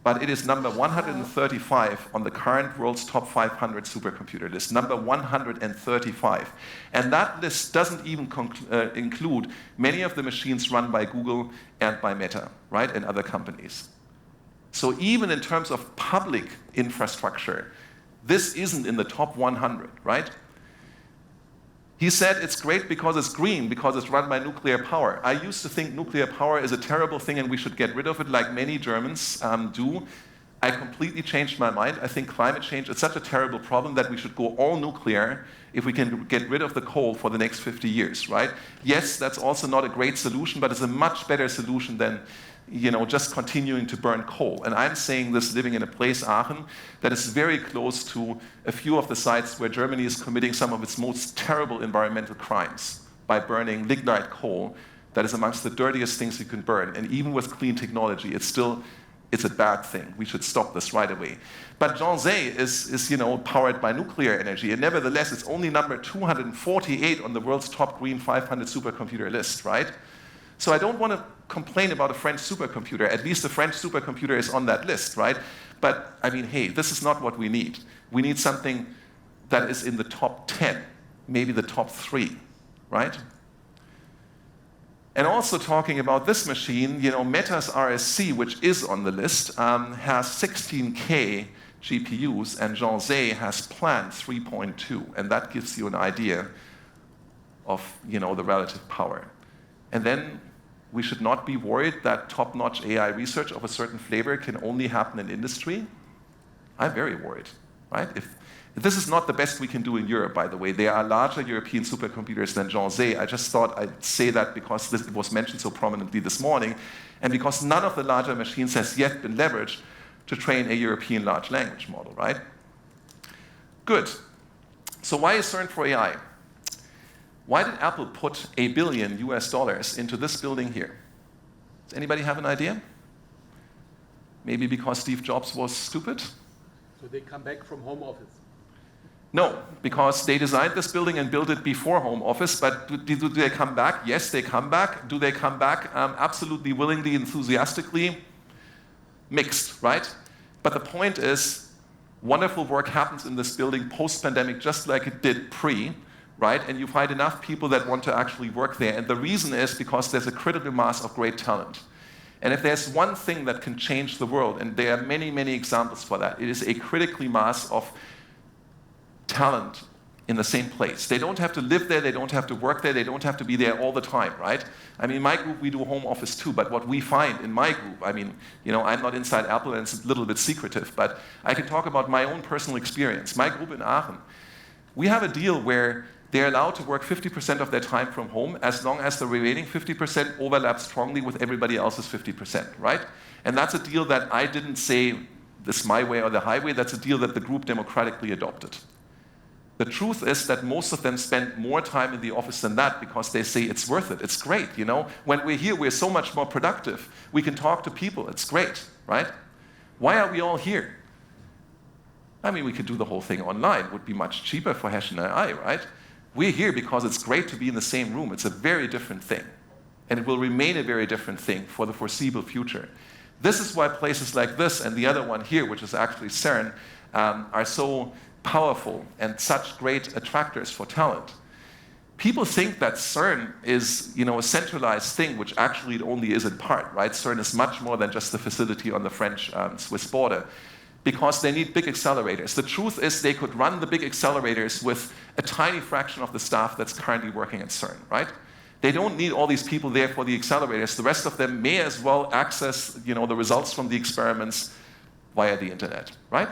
A: But it is number 135 on the current world's top 500 supercomputer list, number 135. And that list doesn't even include many of the machines run by Google and by Meta, right, and other companies. So even in terms of public infrastructure, this isn't in the top 100, right? He said it's great because it's green, because it's run by nuclear power. I used to think nuclear power is a terrible thing and we should get rid of it like many Germans do. I completely changed my mind. I think climate change is such a terrible problem that we should go all nuclear if we can get rid of the coal for the next 50 years, right? Yes, that's also not a great solution, but it's a much better solution than just continuing to burn coal. And I'm saying this living in a place, Aachen, that is very close to a few of the sites where Germany is committing some of its most terrible environmental crimes by burning lignite coal that is amongst the dirtiest things you can burn. And even with clean technology, it's a bad thing. We should stop this right away. But Jean Zay is powered by nuclear energy, and nevertheless, it's only number 248 on the world's top green 500 supercomputer list, right? So I don't want to complain about a French supercomputer. At least the French supercomputer is on that list, right? But I mean, hey, this is not what we need. We need something that is in the top 10, maybe the top 3, right? And also talking about this machine, Meta's RSC, which is on the list, has 16K GPUs, and Jean Zay has planned 3.2, and that gives you an idea of the relative power. And then we should not be worried that top-notch AI research of a certain flavor can only happen in industry. I'm very worried, right? If this is not the best we can do in Europe, by the way. There are larger European supercomputers than Jean Zay. I just thought I'd say that because it was mentioned so prominently this morning, and because none of the larger machines has yet been leveraged to train a European large language model, right? Good. So why is CERN for AI? Why did Apple put $1 billion into this building here? Does anybody have an idea? Maybe because Steve Jobs was stupid?
B: So they come back from home office?
A: No, because they designed this building and built it before home office, but do they come back? Yes, they come back. Do they come back absolutely willingly, enthusiastically? Mixed, right? But the point is, wonderful work happens in this building post-pandemic just like it did pre, right? And you find enough people that want to actually work there. And the reason is because there's a critical mass of great talent. And if there's one thing that can change the world, and there are many, many examples for that, it is a critical mass of talent in the same place. They don't have to live there, they don't have to work there, they don't have to be there all the time, right? I mean, in my group, we do home office too, but what we find in my group, I mean, I'm not inside Apple and it's a little bit secretive, but I can talk about my own personal experience. My group in Aachen, we have a deal where they're allowed to work 50% of their time from home as long as the remaining 50% overlaps strongly with everybody else's 50%, right? And that's a deal that I didn't say this my way or the highway, that's a deal that the group democratically adopted. The truth is that most of them spend more time in the office than that because they say it's worth it, it's great, you know? When we're here, we're so much more productive. We can talk to people, it's great, right? Why are we all here? I mean, we could do the whole thing online. It would be much cheaper for Hash and AI, right? We're here because it's great to be in the same room. It's a very different thing. And it will remain a very different thing for the foreseeable future. This is why places like this and the other one here, which is actually CERN, are so powerful and such great attractors for talent. People think that CERN is, you know, a centralized thing, which actually it only is in part, right? CERN is much more than just the facility on the French-Swiss border, because they need big accelerators. The truth is they could run the big accelerators with a tiny fraction of the staff that's currently working at CERN, right? They don't need all these people there for the accelerators. The rest of them may as well access, you know, the results from the experiments via the internet, right?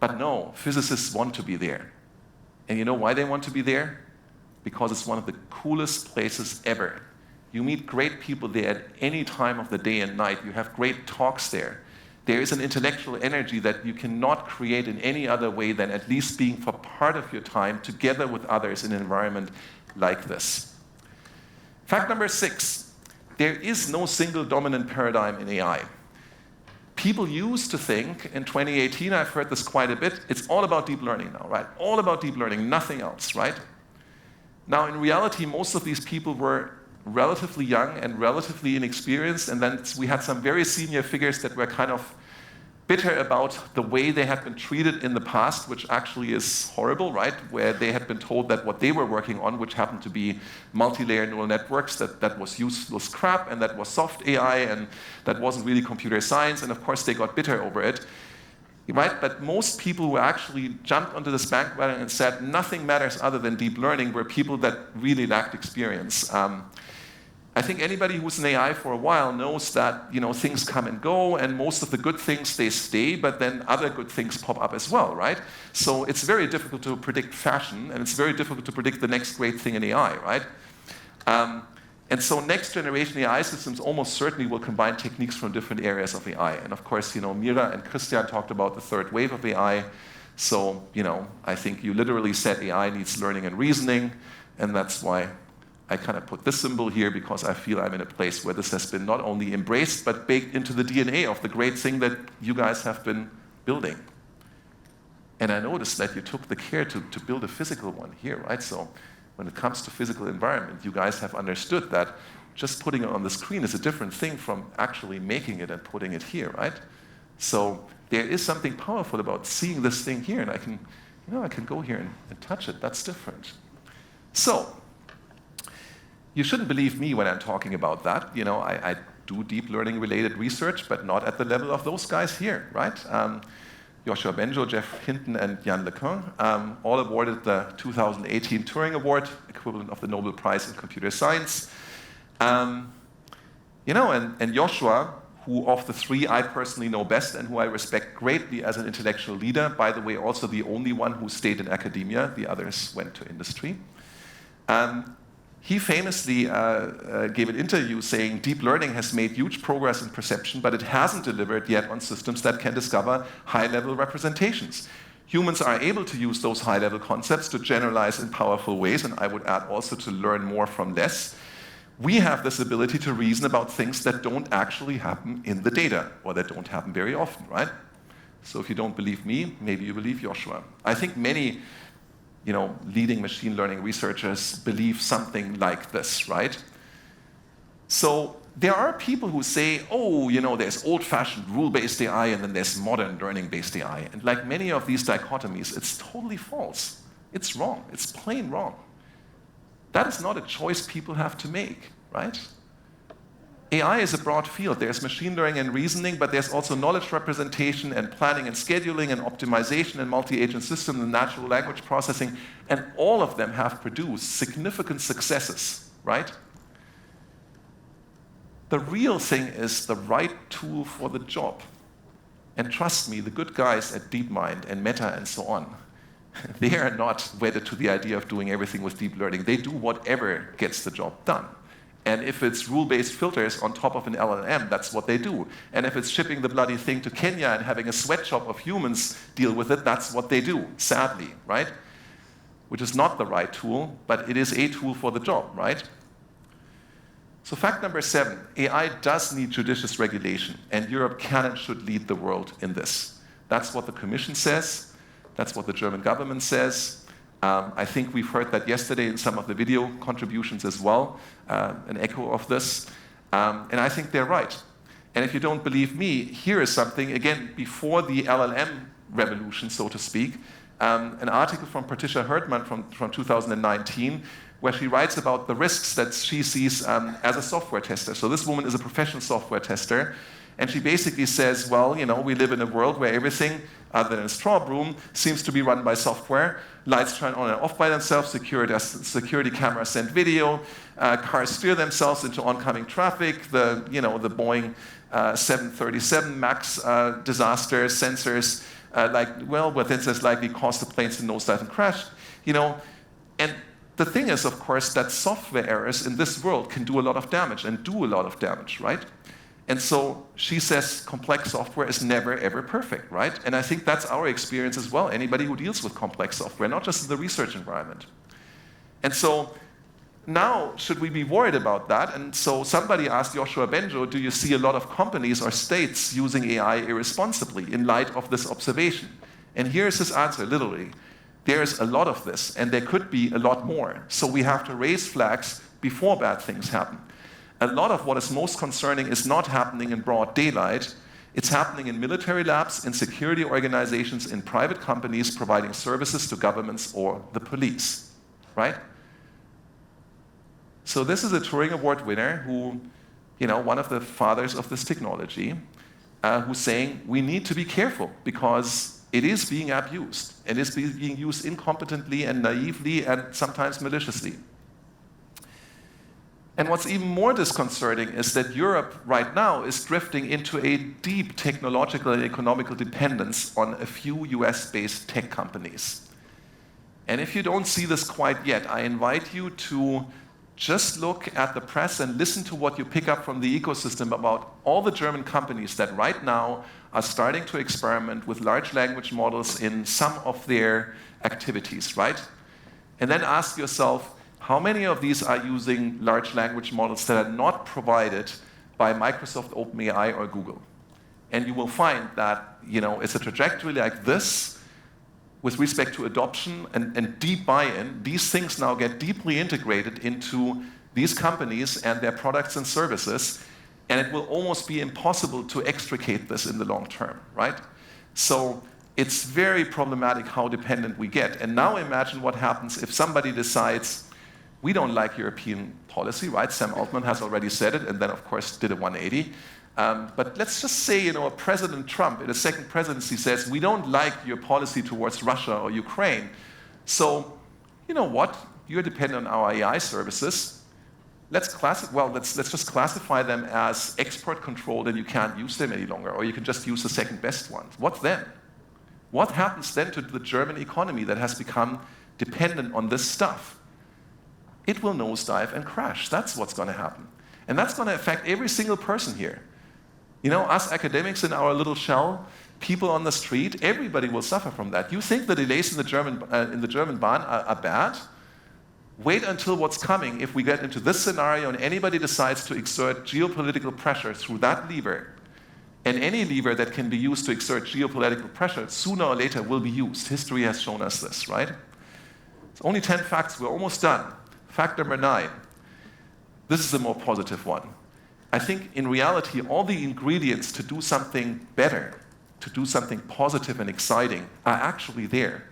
A: But no, physicists want to be there. And you know why they want to be there? Because it's one of the coolest places ever. You meet great people there at any time of the day and night. You have great talks there. There is an intellectual energy that you cannot create in any other way than at least being for part of your time together with others in an environment like this. Fact number 6, there is no single dominant paradigm in AI. People used to think, in 2018, I've heard this quite a bit, it's all about deep learning now, right? All about deep learning, nothing else, right? Now, in reality, most of these people were relatively young and relatively inexperienced, and then we had some very senior figures that were kind of bitter about the way they had been treated in the past, which actually is horrible, right? Where they had been told that what they were working on, which happened to be multi-layer neural networks, that was useless crap, and that was soft AI, and that wasn't really computer science, and of course they got bitter over it, right? But most people who actually jumped onto this bandwagon and said nothing matters other than deep learning were people that really lacked experience. I think anybody who's in AI for a while knows that, you know, things come and go, and most of the good things, they stay, but then other good things pop up as well, right? So it's very difficult to predict fashion, and it's very difficult to predict the next great thing in AI, right? And so next generation AI systems almost certainly will combine techniques from different areas of AI. And of course, you know, Mira and Christian talked about the third wave of AI. So, you know, I think you literally said AI needs learning and reasoning, and that's why I kind of put this symbol here, because I feel I'm in a place where this has been not only embraced, but baked into the DNA of the great thing that you guys have been building. And I noticed that you took the care to build a physical one here, right? So when it comes to physical environment, you guys have understood that just putting it on the screen is a different thing from actually making it and putting it here, right? So there is something powerful about seeing this thing here, and I can go here and touch it. That's different. So you shouldn't believe me when I'm talking about that. You know, I do deep learning related research, but not at the level of those guys here, right? Joshua Benjo, Jeff Hinton, and Yann LeCun, all awarded the 2018 Turing Award, equivalent of the Nobel Prize in Computer Science. You know, and Joshua, who of the three I personally know best and who I respect greatly as an intellectual leader, by the way, also the only one who stayed in academia, the others went to industry. He famously gave an interview saying, deep learning has made huge progress in perception, but it hasn't delivered yet on systems that can discover high-level representations. Humans are able to use those high-level concepts to generalize in powerful ways, and I would add also to learn more from less. We have this ability to reason about things that don't actually happen in the data, or that don't happen very often, right? So if you don't believe me, maybe you believe Joshua. I think many, you know, leading machine learning researchers believe something like this, right? So there are people who say, oh, you know, there's old-fashioned rule-based AI and then there's modern learning-based AI. And like many of these dichotomies, it's totally false. It's wrong. It's plain wrong. That is not a choice people have to make, right? AI is a broad field. There's machine learning and reasoning, but there's also knowledge representation and planning and scheduling and optimization and multi-agent systems and natural language processing, and all of them have produced significant successes, right? The real thing is the right tool for the job. And trust me, the good guys at DeepMind and Meta and so on, they are not wedded to the idea of doing everything with deep learning. They do whatever gets the job done. And if it's rule-based filters on top of an LLM, that's what they do. And if it's shipping the bloody thing to Kenya and having a sweatshop of humans deal with it, that's what they do, sadly, right? Which is not the right tool, but it is a tool for the job, right? So fact number 7, AI does need judicious regulation, and Europe can and should lead the world in this. That's what the Commission says. That's what the German government says. I think we've heard that yesterday in some of the video contributions as well, an echo of this. And I think they're right. And if you don't believe me, here is something, again, before the LLM revolution, so to speak, an article from Patricia Herdman from 2019, where she writes about the risks that she sees as a software tester. So this woman is a professional software tester, and she basically says, well, you know, we live in a world where everything, other than a straw broom, seems to be run by software. Lights turn on and off by themselves, security cameras send video, cars steer themselves into oncoming traffic, the Boeing 737 MAX disaster, sensors, sensors likely caused the planes to nosedive and crash, and the thing is, of course, that software errors in this world can do a lot of damage and do a lot of damage, right? And so she says complex software is never, ever perfect, right? And I think that's our experience as well, anybody who deals with complex software, not just in the research environment. And so now, should we be worried about that? And so somebody asked Joshua Benjo, do you see a lot of companies or states using AI irresponsibly in light of this observation? And here's his answer, literally. There's a lot of this, and there could be a lot more. So we have to raise flags before bad things happen. A lot of what is most concerning is not happening in broad daylight. It's happening in military labs, in security organizations, in private companies providing services to governments or the police, right? So this is a Turing Award winner who, one of the fathers of this technology, who's saying we need to be careful because it is being abused. It is being used incompetently and naively and sometimes maliciously. And what's even more disconcerting is that Europe right now is drifting into a deep technological and economical dependence on a few US-based tech companies. And if you don't see this quite yet, I invite you to just look at the press and listen to what you pick up from the ecosystem about all the German companies that right now are starting to experiment with large language models in some of their activities, right? And then ask yourself, how many of these are using large language models that are not provided by Microsoft, OpenAI, or Google? And you will find that, it's a trajectory like this with respect to adoption and deep buy-in. These things now get deeply integrated into these companies and their products and services, and it will almost be impossible to extricate this in the long term, right? So it's very problematic how dependent we get. And now imagine what happens if somebody decides, we don't like European policy, right? Sam Altman has already said it, and then, of course, did a 180. But let's just say, President Trump in his second presidency says, we don't like your policy towards Russia or Ukraine. So, you know what? You're dependent on our AI services. Let's just classify them as export controlled, and you can't use them any longer, or you can just use the second best ones. What then? What happens then to the German economy that has become dependent on this stuff? It will nosedive and crash. That's what's going to happen. And that's going to affect every single person here. Us academics in our little shell, people on the street, everybody will suffer from that. You think the delays in the German Bahn are bad? Wait until what's coming if we get into this scenario and anybody decides to exert geopolitical pressure through that lever. And any lever that can be used to exert geopolitical pressure, sooner or later will be used. History has shown us this, right? It's only 10 facts. We're almost done. Fact number 9. This is the more positive one. I think in reality, all the ingredients to do something better, to do something positive and exciting, are actually there.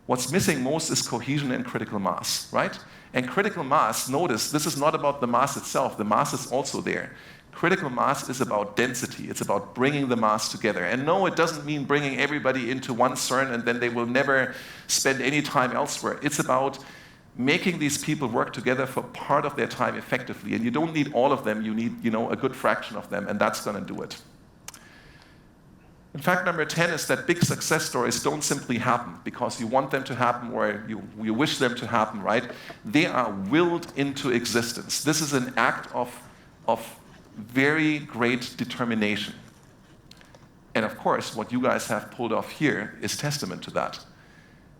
A: What's missing most is cohesion and critical mass, right? And critical mass, notice, this is not about the mass itself. The mass is also there. Critical mass is about density. It's about bringing the mass together. And no, it doesn't mean bringing everybody into one CERN and then they will never spend any time elsewhere. It's about making these people work together for part of their time effectively. And you don't need all of them. You need, a good fraction of them, and that's going to do it. And fact number 10 is that big success stories don't simply happen because you want them to happen or you wish them to happen, right? They are willed into existence. This is an act of very great determination. And of course, what you guys have pulled off here is testament to that.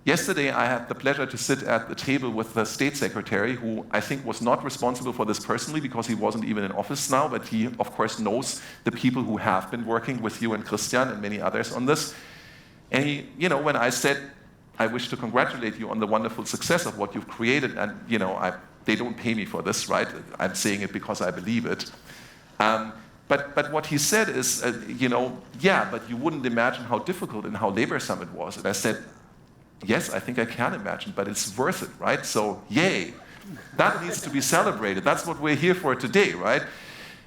A: Yesterday, I had the pleasure to sit at the table with the state secretary, who I think was not responsible for this personally because he wasn't even in office now, but he, of course, knows the people who have been working with you and Christian and many others on this. And he, when I said, I wish to congratulate you on the wonderful success of what you've created, and, they don't pay me for this, right? I'm saying it because I believe it. But what he said is, yeah, but you wouldn't imagine how difficult and how laborsome it was. And I said, yes, I think I can imagine, but it's worth it, right? So, yay. That needs to be celebrated. That's what we're here for today, right?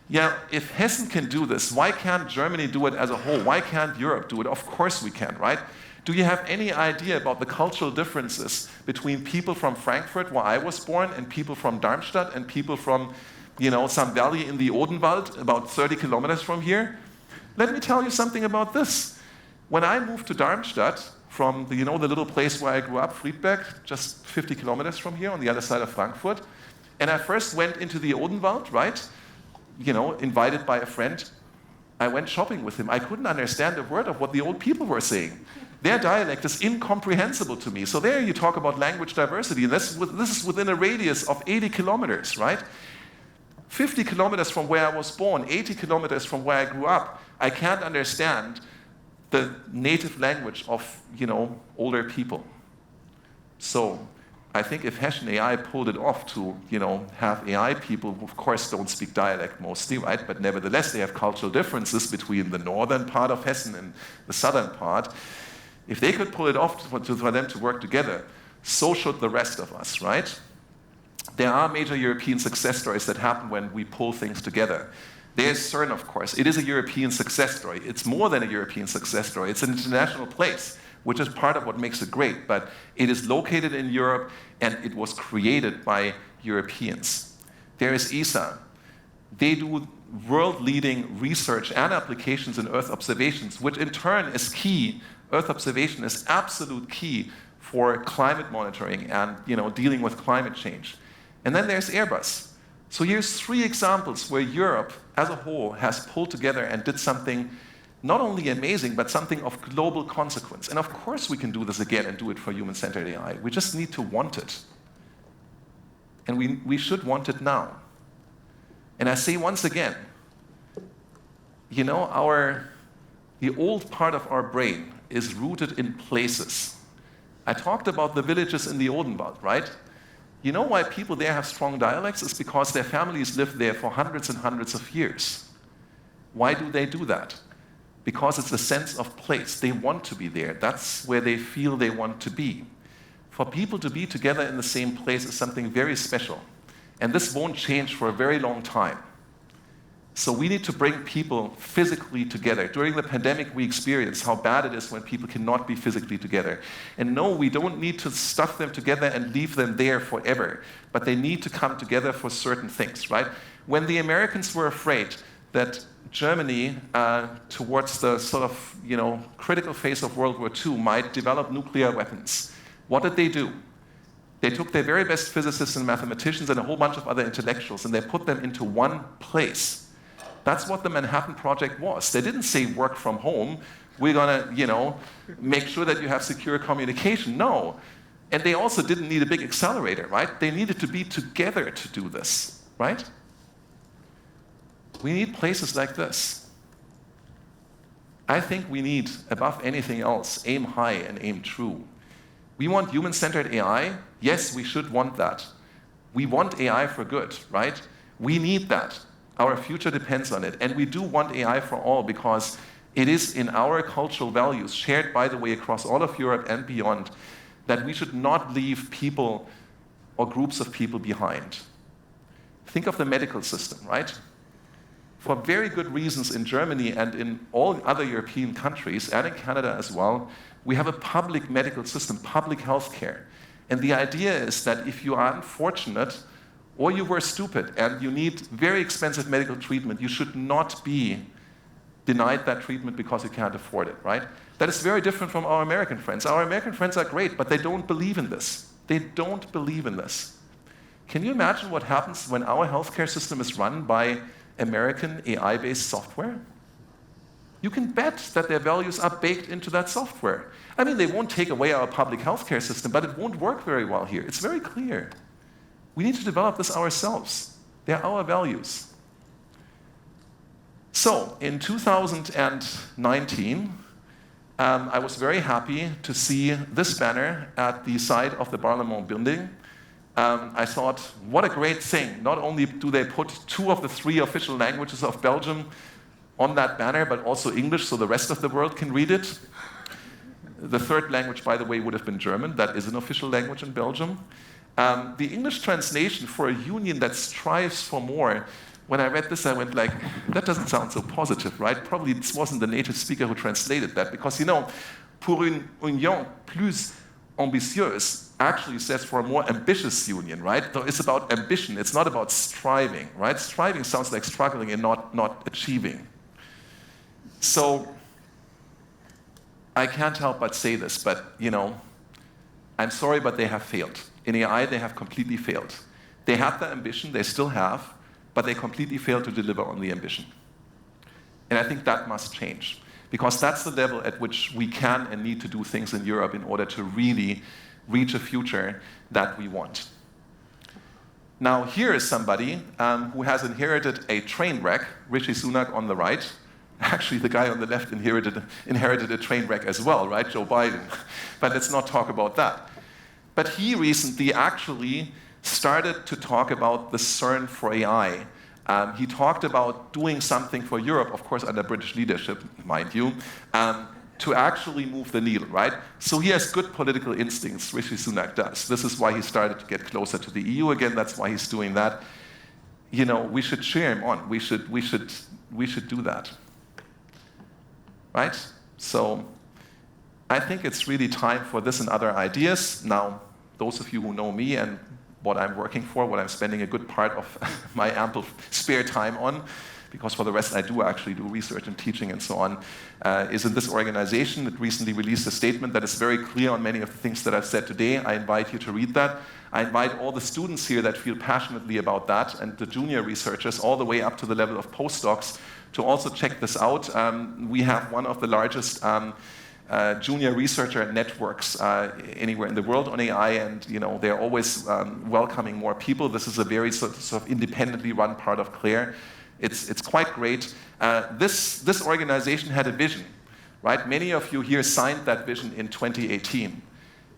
A: Yeah, if Hessen can do this, why can't Germany do it as a whole? Why can't Europe do it? Of course we can, right? Do you have any idea about the cultural differences between people from Frankfurt, where I was born, and people from Darmstadt, and people from, some valley in the Odenwald, about 30 kilometers from here? Let me tell you something about this. When I moved to Darmstadt, from the little place where I grew up, Friedberg, just 50 kilometers from here on the other side of Frankfurt. And I first went into the Odenwald, right? Invited by a friend. I went shopping with him. I couldn't understand a word of what the old people were saying. Their dialect is incomprehensible to me. So there you talk about language diversity. And this is within a radius of 80 kilometers, right? 50 kilometers from where I was born, 80 kilometers from where I grew up, I can't understand the native language of, older people. So I think if Hessian AI pulled it off to, have AI people who, of course, don't speak dialect mostly, right? But nevertheless, they have cultural differences between the northern part of Hessen and the southern part. If they could pull it off for them to work together, so should the rest of us, right? There are major European success stories that happen when we pull things together. There's CERN, of course. It is a European success story. It's more than a European success story. It's an international place, which is part of what makes it great. But it is located in Europe, and it was created by Europeans. There is ESA. They do world-leading research and applications in Earth observations, which in turn is key. Earth observation is absolute key for climate monitoring and dealing with climate change. And then there's Airbus. So here's 3 examples where Europe as a whole has pulled together and did something not only amazing, but something of global consequence. And of course we can do this again and do it for human-centered AI. We just need to want it. And we should want it now. And I say once again, the old part of our brain is rooted in places. I talked about the villages in the Odenwald, right? You know why people there have strong dialects? It's because their families lived there for hundreds and hundreds of years. Why do they do that? Because it's a sense of place. They want to be there. That's where they feel they want to be. For people to be together in the same place is something very special. And this won't change for a very long time. So we need to bring people physically together. During the pandemic, we experienced how bad it is when people cannot be physically together. And no, we don't need to stuff them together and leave them there forever. But they need to come together for certain things, right? When the Americans were afraid that Germany, towards the sort of, critical phase of World War II, might develop nuclear weapons, what did they do? They took their very best physicists and mathematicians and a whole bunch of other intellectuals, and they put them into one place. That's what the Manhattan Project was. They didn't say work from home. We're going to, make sure that you have secure communication. No. And they also didn't need a big accelerator, right? They needed to be together to do this, right? We need places like this. I think we need, above anything else, aim high and aim true. We want human-centered AI. Yes, we should want that. We want AI for good, right? We need that. Our future depends on it. And we do want AI for all because it is in our cultural values, shared, by the way, across all of Europe and beyond, that we should not leave people or groups of people behind. Think of the medical system, right? For very good reasons in Germany and in all other European countries, and in Canada as well, we have a public medical system, public health care. And the idea is that if you are unfortunate, or you were stupid and you need very expensive medical treatment, you should not be denied that treatment because you can't afford it, right? That is very different from our American friends. Our American friends are great, but they don't believe in this. They don't believe in this. Can you imagine what happens when our healthcare system is run by American AI-based software? You can bet that their values are baked into that software. I mean, they won't take away our public healthcare system, but it won't work very well here. It's very clear. We need to develop this ourselves. They're our values. So, in 2019, I was very happy to see this banner at the side of the Parlement building. I thought, what a great thing. Not only do they put 2 of the 3 official languages of Belgium on that banner, but also English, so the rest of the world can read it. The 3rd language, by the way, would have been German. That is an official language in Belgium. The English translation for a union that strives for more, when I read this, I went like, that doesn't sound so positive, right? Probably this wasn't the native speaker who translated that, because, you know, pour une union plus ambitieuse actually says for a more ambitious union, right? So it's about ambition. It's not about striving, right? Striving sounds like struggling and not achieving. So I can't help but say this, but, you know, I'm sorry, but they have failed. In AI, they have completely failed. They had the ambition, they still have, but they completely failed to deliver on the ambition. And I think that must change, because that's the level at which we can and need to do things in Europe in order to really reach a future that we want. Now, here is somebody who has inherited a train wreck, Rishi Sunak on the right. Actually, the guy on the left inherited a train wreck as well, right? Joe Biden. But let's not talk about that. But he recently actually started to talk about the CERN for AI. He talked about doing something for Europe, of course under British leadership, mind you, to actually move the needle, right? So he has good political instincts, Rishi Sunak does. This is why he started to get closer to the EU again. That's why he's doing that. You know, we should cheer him on. We should do that. Right? So I think it's really time for this and other ideas. Now, those of you who know me and what I'm working for, what I'm spending a good part of my ample spare time on, because for the rest I do actually do research and teaching and so on, is in this organization. It recently released a statement that is very clear on many of the things that I've said today. I invite you to read that. I invite all the students here that feel passionately about that, and the junior researchers all the way up to the level of postdocs, to also check this out. We have one of the largest junior researcher networks anywhere in the world on AI, and you know, they're always welcoming more people. This is a very sort of independently run part of CLAIRE. It's quite great. This organization had a vision, right? Many of you here signed that vision in 2018.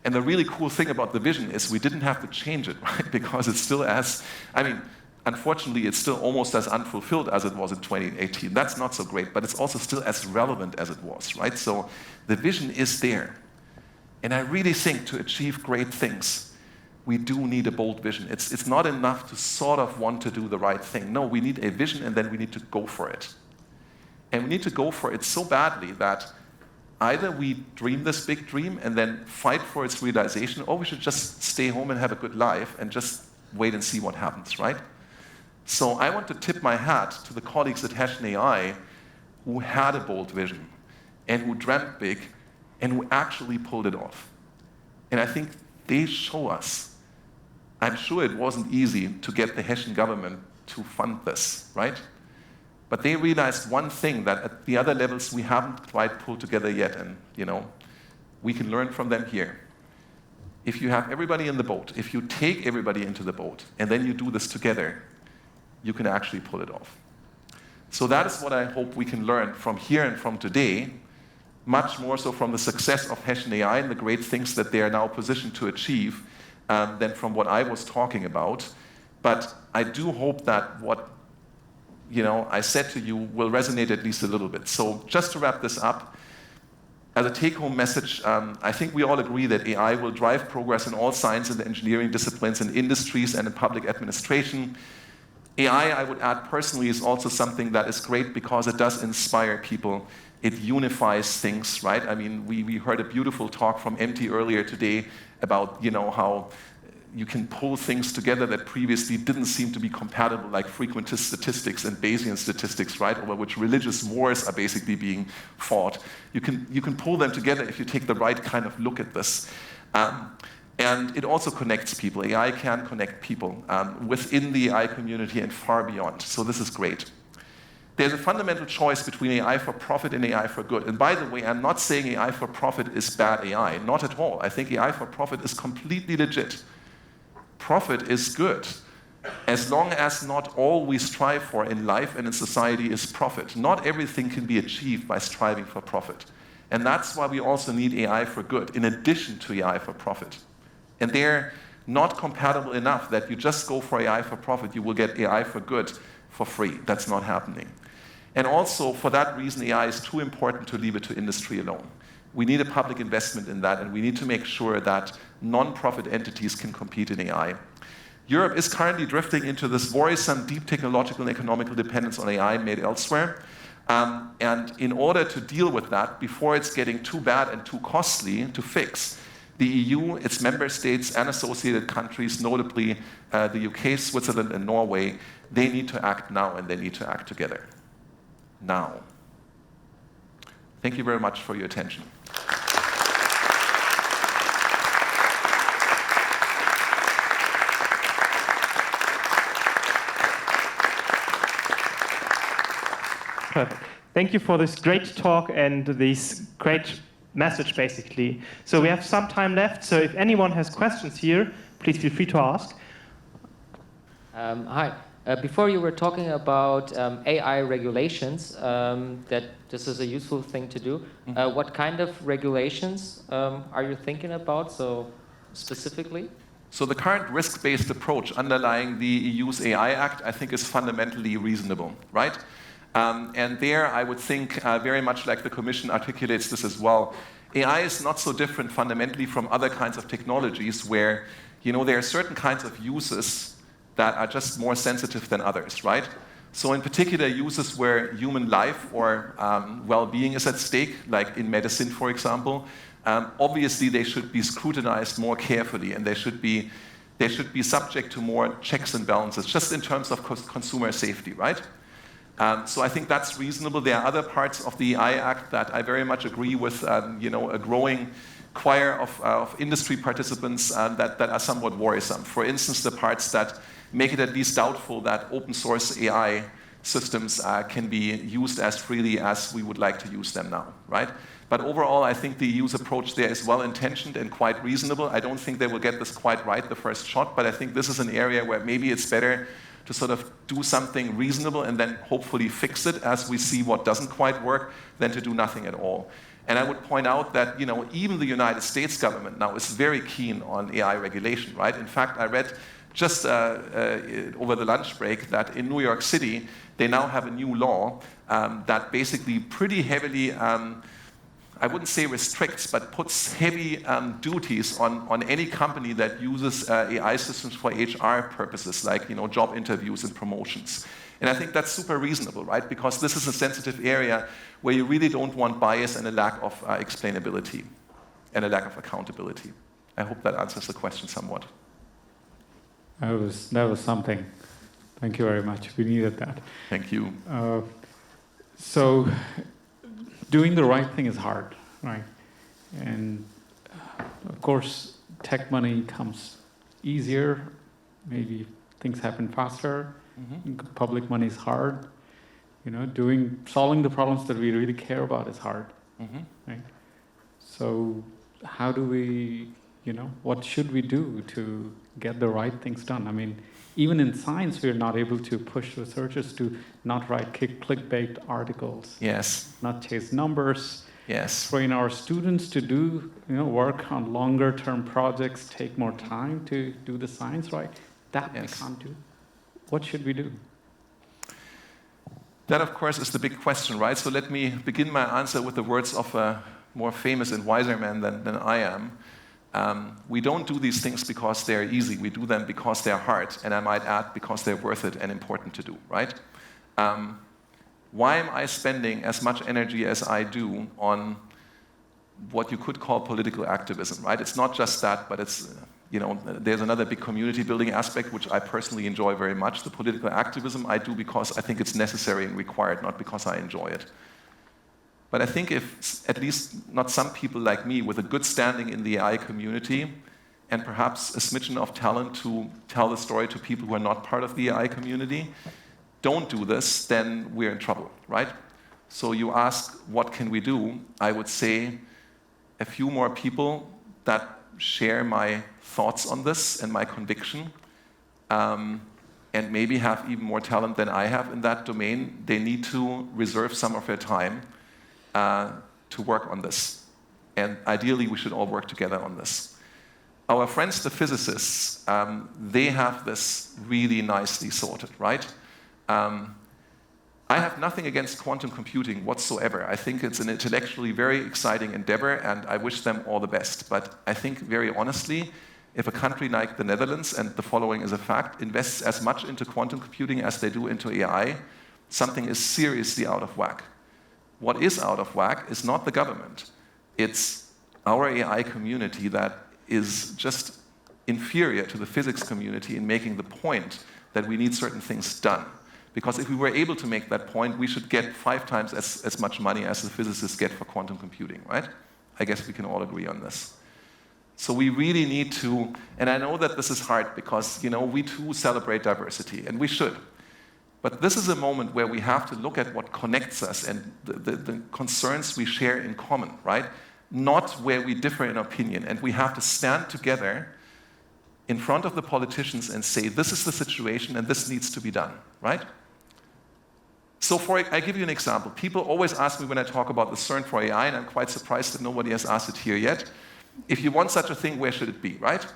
A: And the really cool thing about the vision is we didn't have to change it, right? Because it's still unfortunately, it's still almost as unfulfilled as it was in 2018. That's not so great, but it's also still as relevant as it was, right? So the vision is there. And I really think to achieve great things, we do need a bold vision. It's not enough to sort of want to do the right thing. No, we need a vision, and then we need to go for it. And we need to go for it so badly that either we dream this big dream and then fight for its realization, or we should just stay home and have a good life and just wait and see what happens, right? So I want to tip my hat to the colleagues at Hessian AI who had a bold vision and who dreamt big and who actually pulled it off. And I think they show us. I'm sure it wasn't easy to get the Hessian government to fund this, right? But they realized one thing, that at the other levels we haven't quite pulled together yet, and you know, we can learn from them here. If you have everybody in the boat, if you take everybody into the boat, and then you do this together, you can actually pull it off. So that is what I hope we can learn from here and from today, much more so from the success of Hessian AI and the great things that they are now positioned to achieve than from what I was talking about. But I do hope that what I said to you will resonate at least a little bit. So just to wrap this up, as a take-home message, I think we all agree that AI will drive progress in all science and engineering disciplines and industries and in public administration. AI, I would add personally, is also something that is great because it does inspire people. It unifies things, right? I mean, we heard a beautiful talk from MT earlier today about how you can pull things together that previously didn't seem to be compatible, like frequentist statistics and Bayesian statistics, right, over which religious wars are basically being fought. You can pull them together if you take the right kind of look at this. And it also connects people. AI can connect people within the AI community and far beyond. So this is great. There's a fundamental choice between AI for profit and AI for good. And by the way, I'm not saying AI for profit is bad AI. Not at all. I think AI for profit is completely legit. Profit is good, as long as not all we strive for in life and in society is profit. Not everything can be achieved by striving for profit. And that's why we also need AI for good, in addition to AI for profit. And they're not compatible enough that you just go for AI for profit, you will get AI for good for free. That's not happening. And also, for that reason, AI is too important to leave it to industry alone. We need a public investment in that, and we need to make sure that non-profit entities can compete in AI. Europe is currently drifting into this worrisome deep technological and economical dependence on AI made elsewhere. And in order to deal with that, before it's getting too bad and too costly to fix, the EU, its member states, and associated countries, notably the UK, Switzerland, and Norway, they need to act now, and they need to act together. Now. Thank you very much for your attention.
D: Perfect. Thank you for this great talk and this great message, basically. So we have some time left, so if anyone has questions here, please feel free to ask.
E: Hi. Before you were talking about AI regulations, that this is a useful thing to do. What kind of regulations are you thinking about, so specifically?
A: So the current risk-based approach underlying the EU's AI Act, I think, is fundamentally reasonable, right? And there, I would think, very much like the Commission articulates this as well, AI is not so different fundamentally from other kinds of technologies where, there are certain kinds of uses that are just more sensitive than others, right? So in particular, uses where human life or well-being is at stake, like in medicine, for example, obviously they should be scrutinized more carefully, and they should be subject to more checks and balances, just in terms of consumer safety, right? So I think that's reasonable. There are other parts of the AI Act that I very much agree with, a growing choir of industry participants that are somewhat worrisome. For instance, the parts that make it at least doubtful that open source AI systems can be used as freely as we would like to use them now, right? But overall, I think the EU's approach there is well-intentioned and quite reasonable. I don't think they will get this quite right the first shot, but I think this is an area where maybe it's better to sort of do something reasonable and then hopefully fix it as we see what doesn't quite work, than to do nothing at all. And I would point out that, even the United States government now is very keen on AI regulation, right? In fact, I read just over the lunch break that in New York City, they now have a new law that basically pretty heavily, I wouldn't say restricts, but puts heavy duties on any company that uses AI systems for HR purposes, like job interviews and promotions. And I think that's super reasonable, right? Because this is a sensitive area where you really don't want bias and a lack of explainability and a lack of accountability. I hope that answers the question somewhat.
F: That was something. Thank you very much. We needed that.
A: Thank you.
F: So doing the right thing is hard, right? And of course, tech money comes easier. Maybe things happen faster. Public money is hard. Solving the problems that we really care about is hard, right? So how do we, what should we do to get the right things done? I mean, even in science, we're not able to push researchers to not write clickbait articles.
A: Yes.
F: Not chase numbers.
A: Yes.
F: Train our students to do, work on longer term projects, take more time to do the science right. That we can't do. What should we do?
A: That, of course, is the big question, right? So let me begin my answer with the words of a more famous and wiser man than I am. We don't do these things because they're easy. We do them because they're hard, and I might add, because they're worth it and important to do, right? Why am I spending as much energy as I do on what you could call political activism, right? It's not just that, but it's there's another big community building aspect, which I personally enjoy very much. The political activism I do because I think it's necessary and required, not because I enjoy it. But I think if at least not some people like me with a good standing in the AI community and perhaps a smidgen of talent to tell the story to people who are not part of the AI community don't do this, then we're in trouble, right? So you ask, what can we do? I would say a few more people that share my thoughts on this and my conviction, and maybe have even more talent than I have in that domain, they need to reserve some of their time to work on this. And ideally, we should all work together on this. Our friends, the physicists, they have this really nicely sorted, right? I have nothing against quantum computing whatsoever. I think it's an intellectually very exciting endeavor, and I wish them all the best. But I think, very honestly, if a country like the Netherlands, and the following is a fact, invests as much into quantum computing as they do into AI, something is seriously out of whack. What is out of whack is not the government. It's our AI community that is just inferior to the physics community in making the point that we need certain things done. Because if we were able to make that point, we should get 5 times as much money as the physicists get for quantum computing, right? I guess we can all agree on this. So we really need to, and I know that this is hard because, we too celebrate diversity, and we should. But this is a moment where we have to look at what connects us and the concerns we share in common, right? Not where we differ in opinion. And we have to stand together in front of the politicians and say, this is the situation and this needs to be done, right? So I give you an example. People always ask me when I talk about the CERN for AI, and I'm quite surprised that nobody has asked it here yet. If you want such a thing, where should it be, right?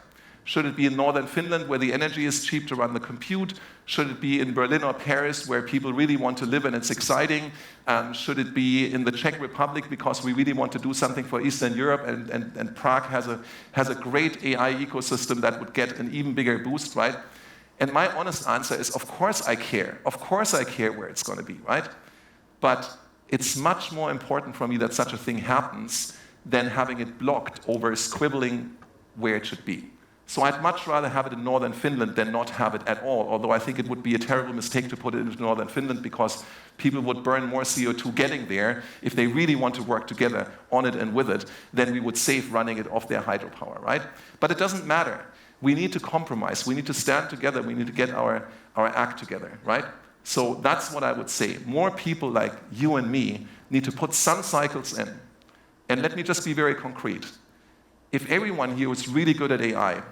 A: Should it be in northern Finland, where the energy is cheap to run the compute? Should it be in Berlin or Paris, where people really want to live and it's exciting? Should it be in the Czech Republic, because we really want to do something for Eastern Europe, and Prague has a great AI ecosystem that would get an even bigger boost, right? And my honest answer is, of course I care. Of course I care where it's going to be, right? But it's much more important for me that such a thing happens than having it blocked over squibbling where it should be. So I'd much rather have it in northern Finland than not have it at all, although I think it would be a terrible mistake to put it into northern Finland because people would burn more CO2 getting there. If they really want to work together on it and with it, then we would save running it off their hydropower, right? But it doesn't matter. We need to compromise. We need to stand together. We need to get our act together, right? So that's what I would say. More people like you and me need to put some cycles in. And let me just be very concrete. If everyone here who's really good at AI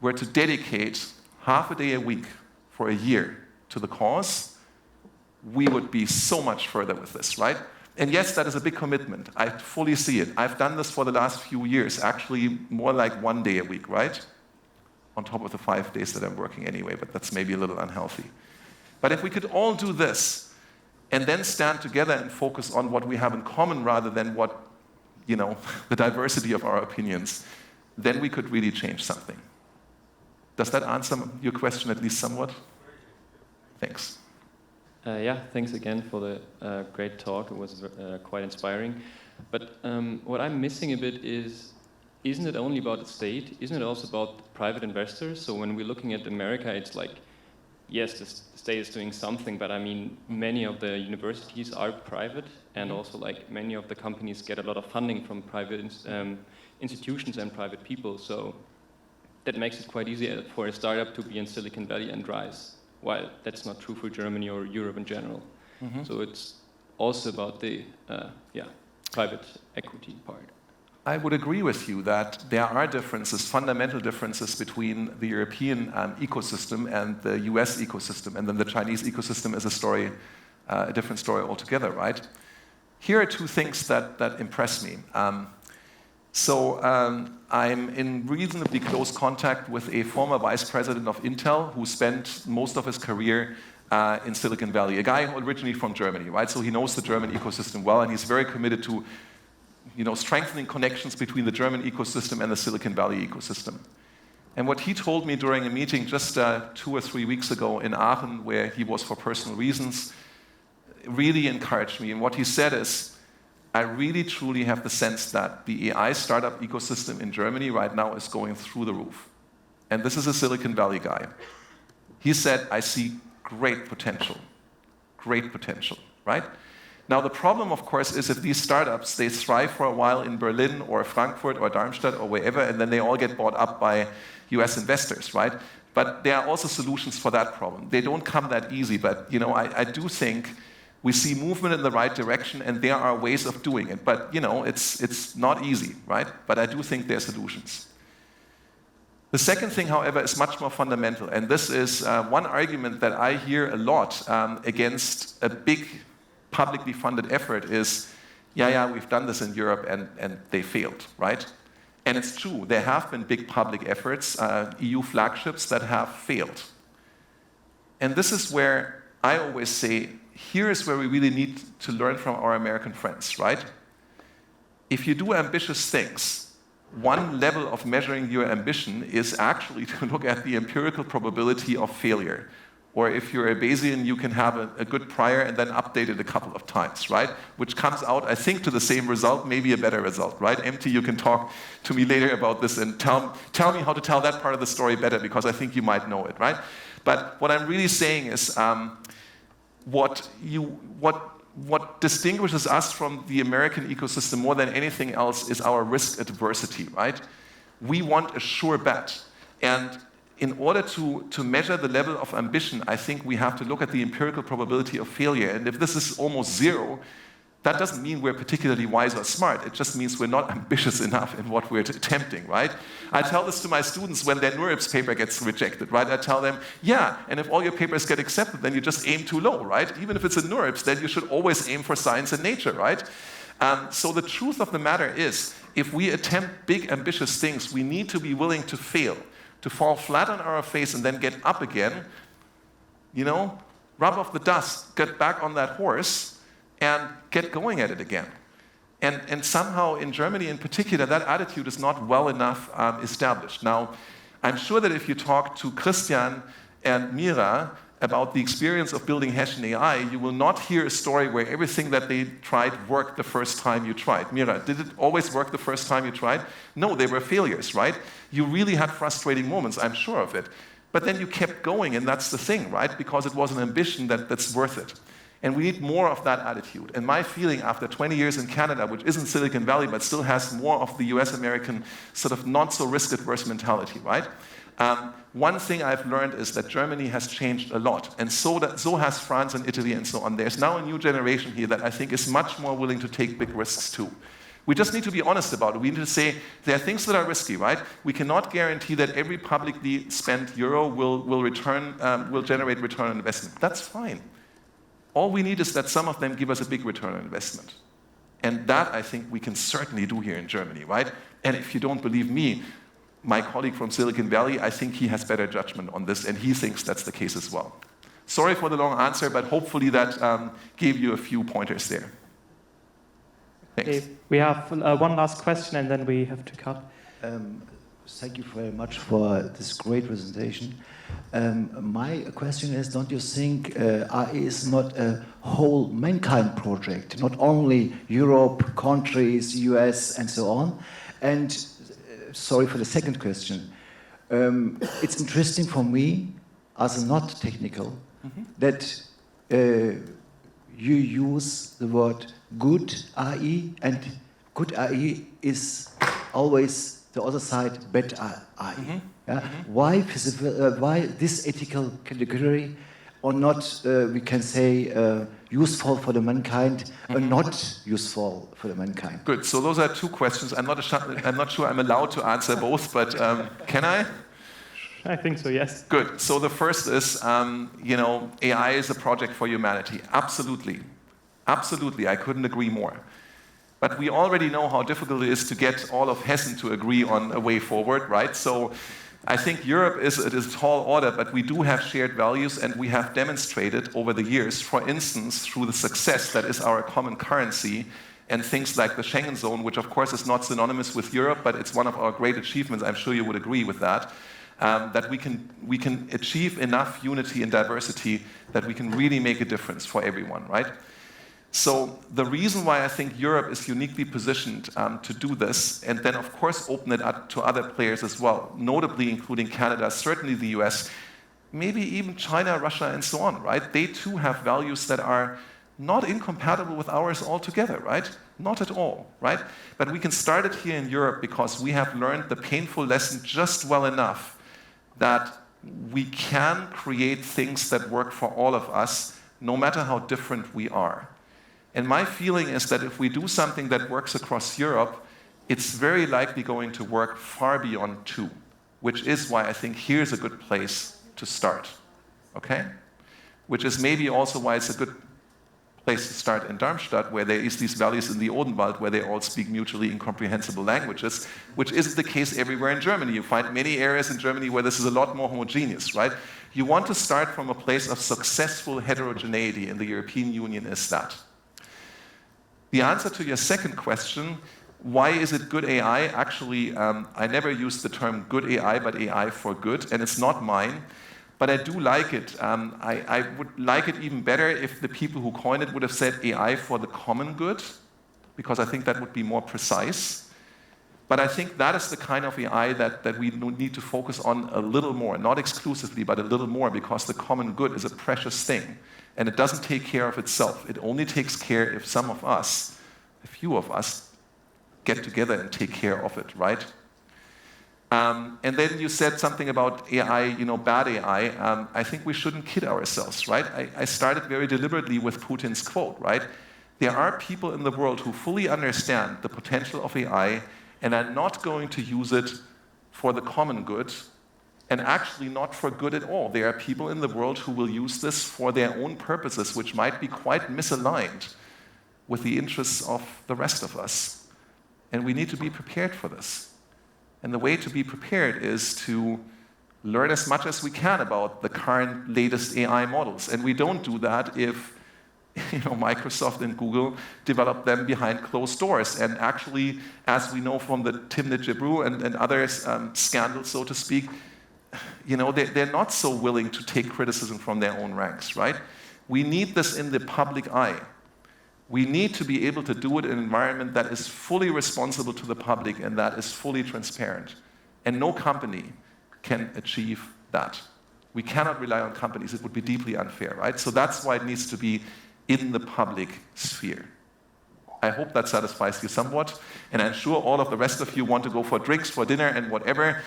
A: were to dedicate half a day a week for a year to the cause, we would be so much further with this, right? And yes, that is a big commitment. I fully see it. I've done this for the last few years, actually more like 1 day a week, right? On top of the 5 days that I'm working anyway, but that's maybe a little unhealthy. But if we could all do this and then stand together and focus on what we have in common rather than what, the diversity of our opinions, then we could really change something. Does that answer your question at least somewhat? Thanks.
G: Yeah, thanks again for the great talk. It was quite inspiring. But what I'm missing a bit is, isn't it only about the state? Isn't it also about private investors? So when we're looking at America, it's like, yes, the state is doing something, but I mean, many of the universities are private, and also like many of the companies get a lot of funding from private institutions and private people. So that makes it quite easy for a startup to be in Silicon Valley and rise, while that's not true for Germany or Europe in general. Mm-hmm. So it's also about the private equity part.
A: I would agree with you that there are differences, fundamental differences between the European ecosystem and the US ecosystem, and then the Chinese ecosystem is a different story altogether, right? Here are 2 things that impress me. I'm in reasonably close contact with a former vice president of Intel who spent most of his career in Silicon Valley, a guy originally from Germany, right? So he knows the German ecosystem well, and he's very committed to strengthening connections between the German ecosystem and the Silicon Valley ecosystem. And what he told me during a meeting just 2 or 3 weeks ago in Aachen, where he was for personal reasons, really encouraged me. And what he said is, I really truly have the sense that the AI startup ecosystem in Germany right now is going through the roof. and this is a Silicon Valley guy. He said, I see great potential, right? Now, the problem, of course, is if these startups, they thrive for a while in Berlin or Frankfurt or Darmstadt or wherever, and then they all get bought up by US investors, right? But there are also solutions for that problem. They don't come that easy, but I do think we see movement in the right direction, and there are ways of doing it. But it's not easy, right? But I do think there are solutions. The second thing, however, is much more fundamental, and this is one argument that I hear a lot against a big publicly funded effort is, we've done this in Europe and they failed, right? And it's true, there have been big public efforts, EU flagships that have failed. And this is where I always say, here is where we really need to learn from our American friends, right? If you do ambitious things, one level of measuring your ambition is actually to look at the empirical probability of failure. Or if you're a Bayesian, you can have a good prior and then update it a couple of times, right? Which comes out, I think, to the same result, maybe a better result, right? MT, you can talk to me later about this and tell me how to tell that part of the story better, because I think you might know it, right? But what I'm really saying is what distinguishes us from the American ecosystem more than anything else is our risk adversity, right? We want a sure bet. And in order to measure the level of ambition, I think we have to look at the empirical probability of failure. And if this is almost zero, that doesn't mean we're particularly wise or smart. It just means we're not ambitious enough in what we're attempting, right? I tell this to my students when their NeurIPS paper gets rejected, right? I tell them, and if all your papers get accepted, then you just aim too low, right? Even if it's a NeurIPS, then you should always aim for science and nature, right? So the truth of the matter is, if we attempt big, ambitious things, we need to be willing to fail, to fall flat on our face and then get up again, rub off the dust, get back on that horse, and get going at it again. And somehow in Germany in particular, that attitude is not well enough established. Now, I'm sure that if you talk to Christian and Mira about the experience of building Hessian AI, you will not hear a story where everything that they tried worked the first time you tried. Mira, did it always work the first time you tried? No, they were failures, right? You really had frustrating moments, I'm sure of it. But then you kept going, and that's the thing, right? Because it was an ambition that's worth it. And we need more of that attitude. And my feeling after 20 years in Canada, which isn't Silicon Valley, but still has more of the US-American sort of not-so-risk-adverse mentality, right? One thing I've learned is that Germany has changed a lot, and so has France and Italy and so on. There's now a new generation here that I think is much more willing to take big risks too. We just need to be honest about it. We need to say there are things that are risky, right? We cannot guarantee that every publicly spent euro will generate return on investment. That's fine. All we need is that some of them give us a big return on investment. And that, I think, we can certainly do here in Germany, right? And if you don't believe me, my colleague from Silicon Valley, I think he has better judgment on this, and he thinks that's the case as well. Sorry for the long answer, but hopefully that gave you a few pointers there. Thanks.
D: Okay, we have one last question, and then we have to cut.
H: Thank you very much for this great presentation. My question is, don't you think AI is not a whole mankind project, not only Europe, countries, US, and so on? And sorry for the second question. It's interesting for me, as a not technical, that you use the word good AI, and good AI is always the other side, bad AI. Why this ethical category, or not, we can say, useful for the mankind, or not useful for the mankind?
A: Good, so those are two questions. I'm not sure I'm allowed to answer both, but can I?
D: I think so, yes.
A: Good, so the first is, AI is a project for humanity. Absolutely, absolutely, I couldn't agree more. But we already know how difficult it is to get all of Hessen to agree on a way forward, right? So I think Europe is a tall order, but we do have shared values, and we have demonstrated over the years, for instance, through the success that is our common currency and things like the Schengen zone, which of course is not synonymous with Europe, but it's one of our great achievements. I'm sure you would agree with that. That we can achieve enough unity and diversity that we can really make a difference for everyone, right? So the reason why I think Europe is uniquely positioned to do this, and then of course open it up to other players as well, notably including Canada, certainly the US, maybe even China, Russia, and so on, right? They too have values that are not incompatible with ours altogether, right? Not at all, right? But we can start it here in Europe because we have learned the painful lesson just well enough that we can create things that work for all of us, no matter how different we are. And my feeling is that if we do something that works across Europe, it's very likely going to work far beyond two, which is why I think here's a good place to start, okay? Which is maybe also why it's a good place to start in Darmstadt, where there is these values in the Odenwald, where they all speak mutually incomprehensible languages, which isn't the case everywhere in Germany. You find many areas in Germany where this is a lot more homogeneous, right? You want to start from a place of successful heterogeneity, and the European Union is that. The answer to your second question, why is it good AI? Actually, I never used the term good AI, but AI for good, and it's not mine. But I do like it. I would like it even better if the people who coined it would have said AI for the common good, because I think that would be more precise. But I think that is the kind of AI that we need to focus on a little more, not exclusively, but a little more, because the common good is a precious thing. And it doesn't take care of itself. It only takes care if some of us, a few of us, get together and take care of it, right? And then you said something about AI, bad AI. I think we shouldn't kid ourselves, right? I started very deliberately with Putin's quote, right? There are people in the world who fully understand the potential of AI and are not going to use it for the common good, and actually not for good at all. There are people in the world who will use this for their own purposes, which might be quite misaligned with the interests of the rest of us. And we need to be prepared for this. And the way to be prepared is to learn as much as we can about the current latest AI models. And we don't do that if Microsoft and Google develop them behind closed doors. And actually, as we know from the Timnit Gebru and others scandals, so to speak, they're not so willing to take criticism from their own ranks, right? We need this in the public eye. We need to be able to do it in an environment that is fully responsible to the public and that is fully transparent. And no company can achieve that. We cannot rely on companies. It would be deeply unfair, right? So that's why it needs to be in the public sphere. I hope that satisfies you somewhat. And I'm sure all of the rest of you want to go for drinks, for dinner, and whatever.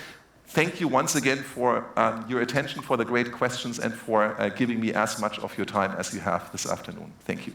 A: Thank you once again for your attention, for the great questions, and for giving me as much of your time as you have this afternoon. Thank you.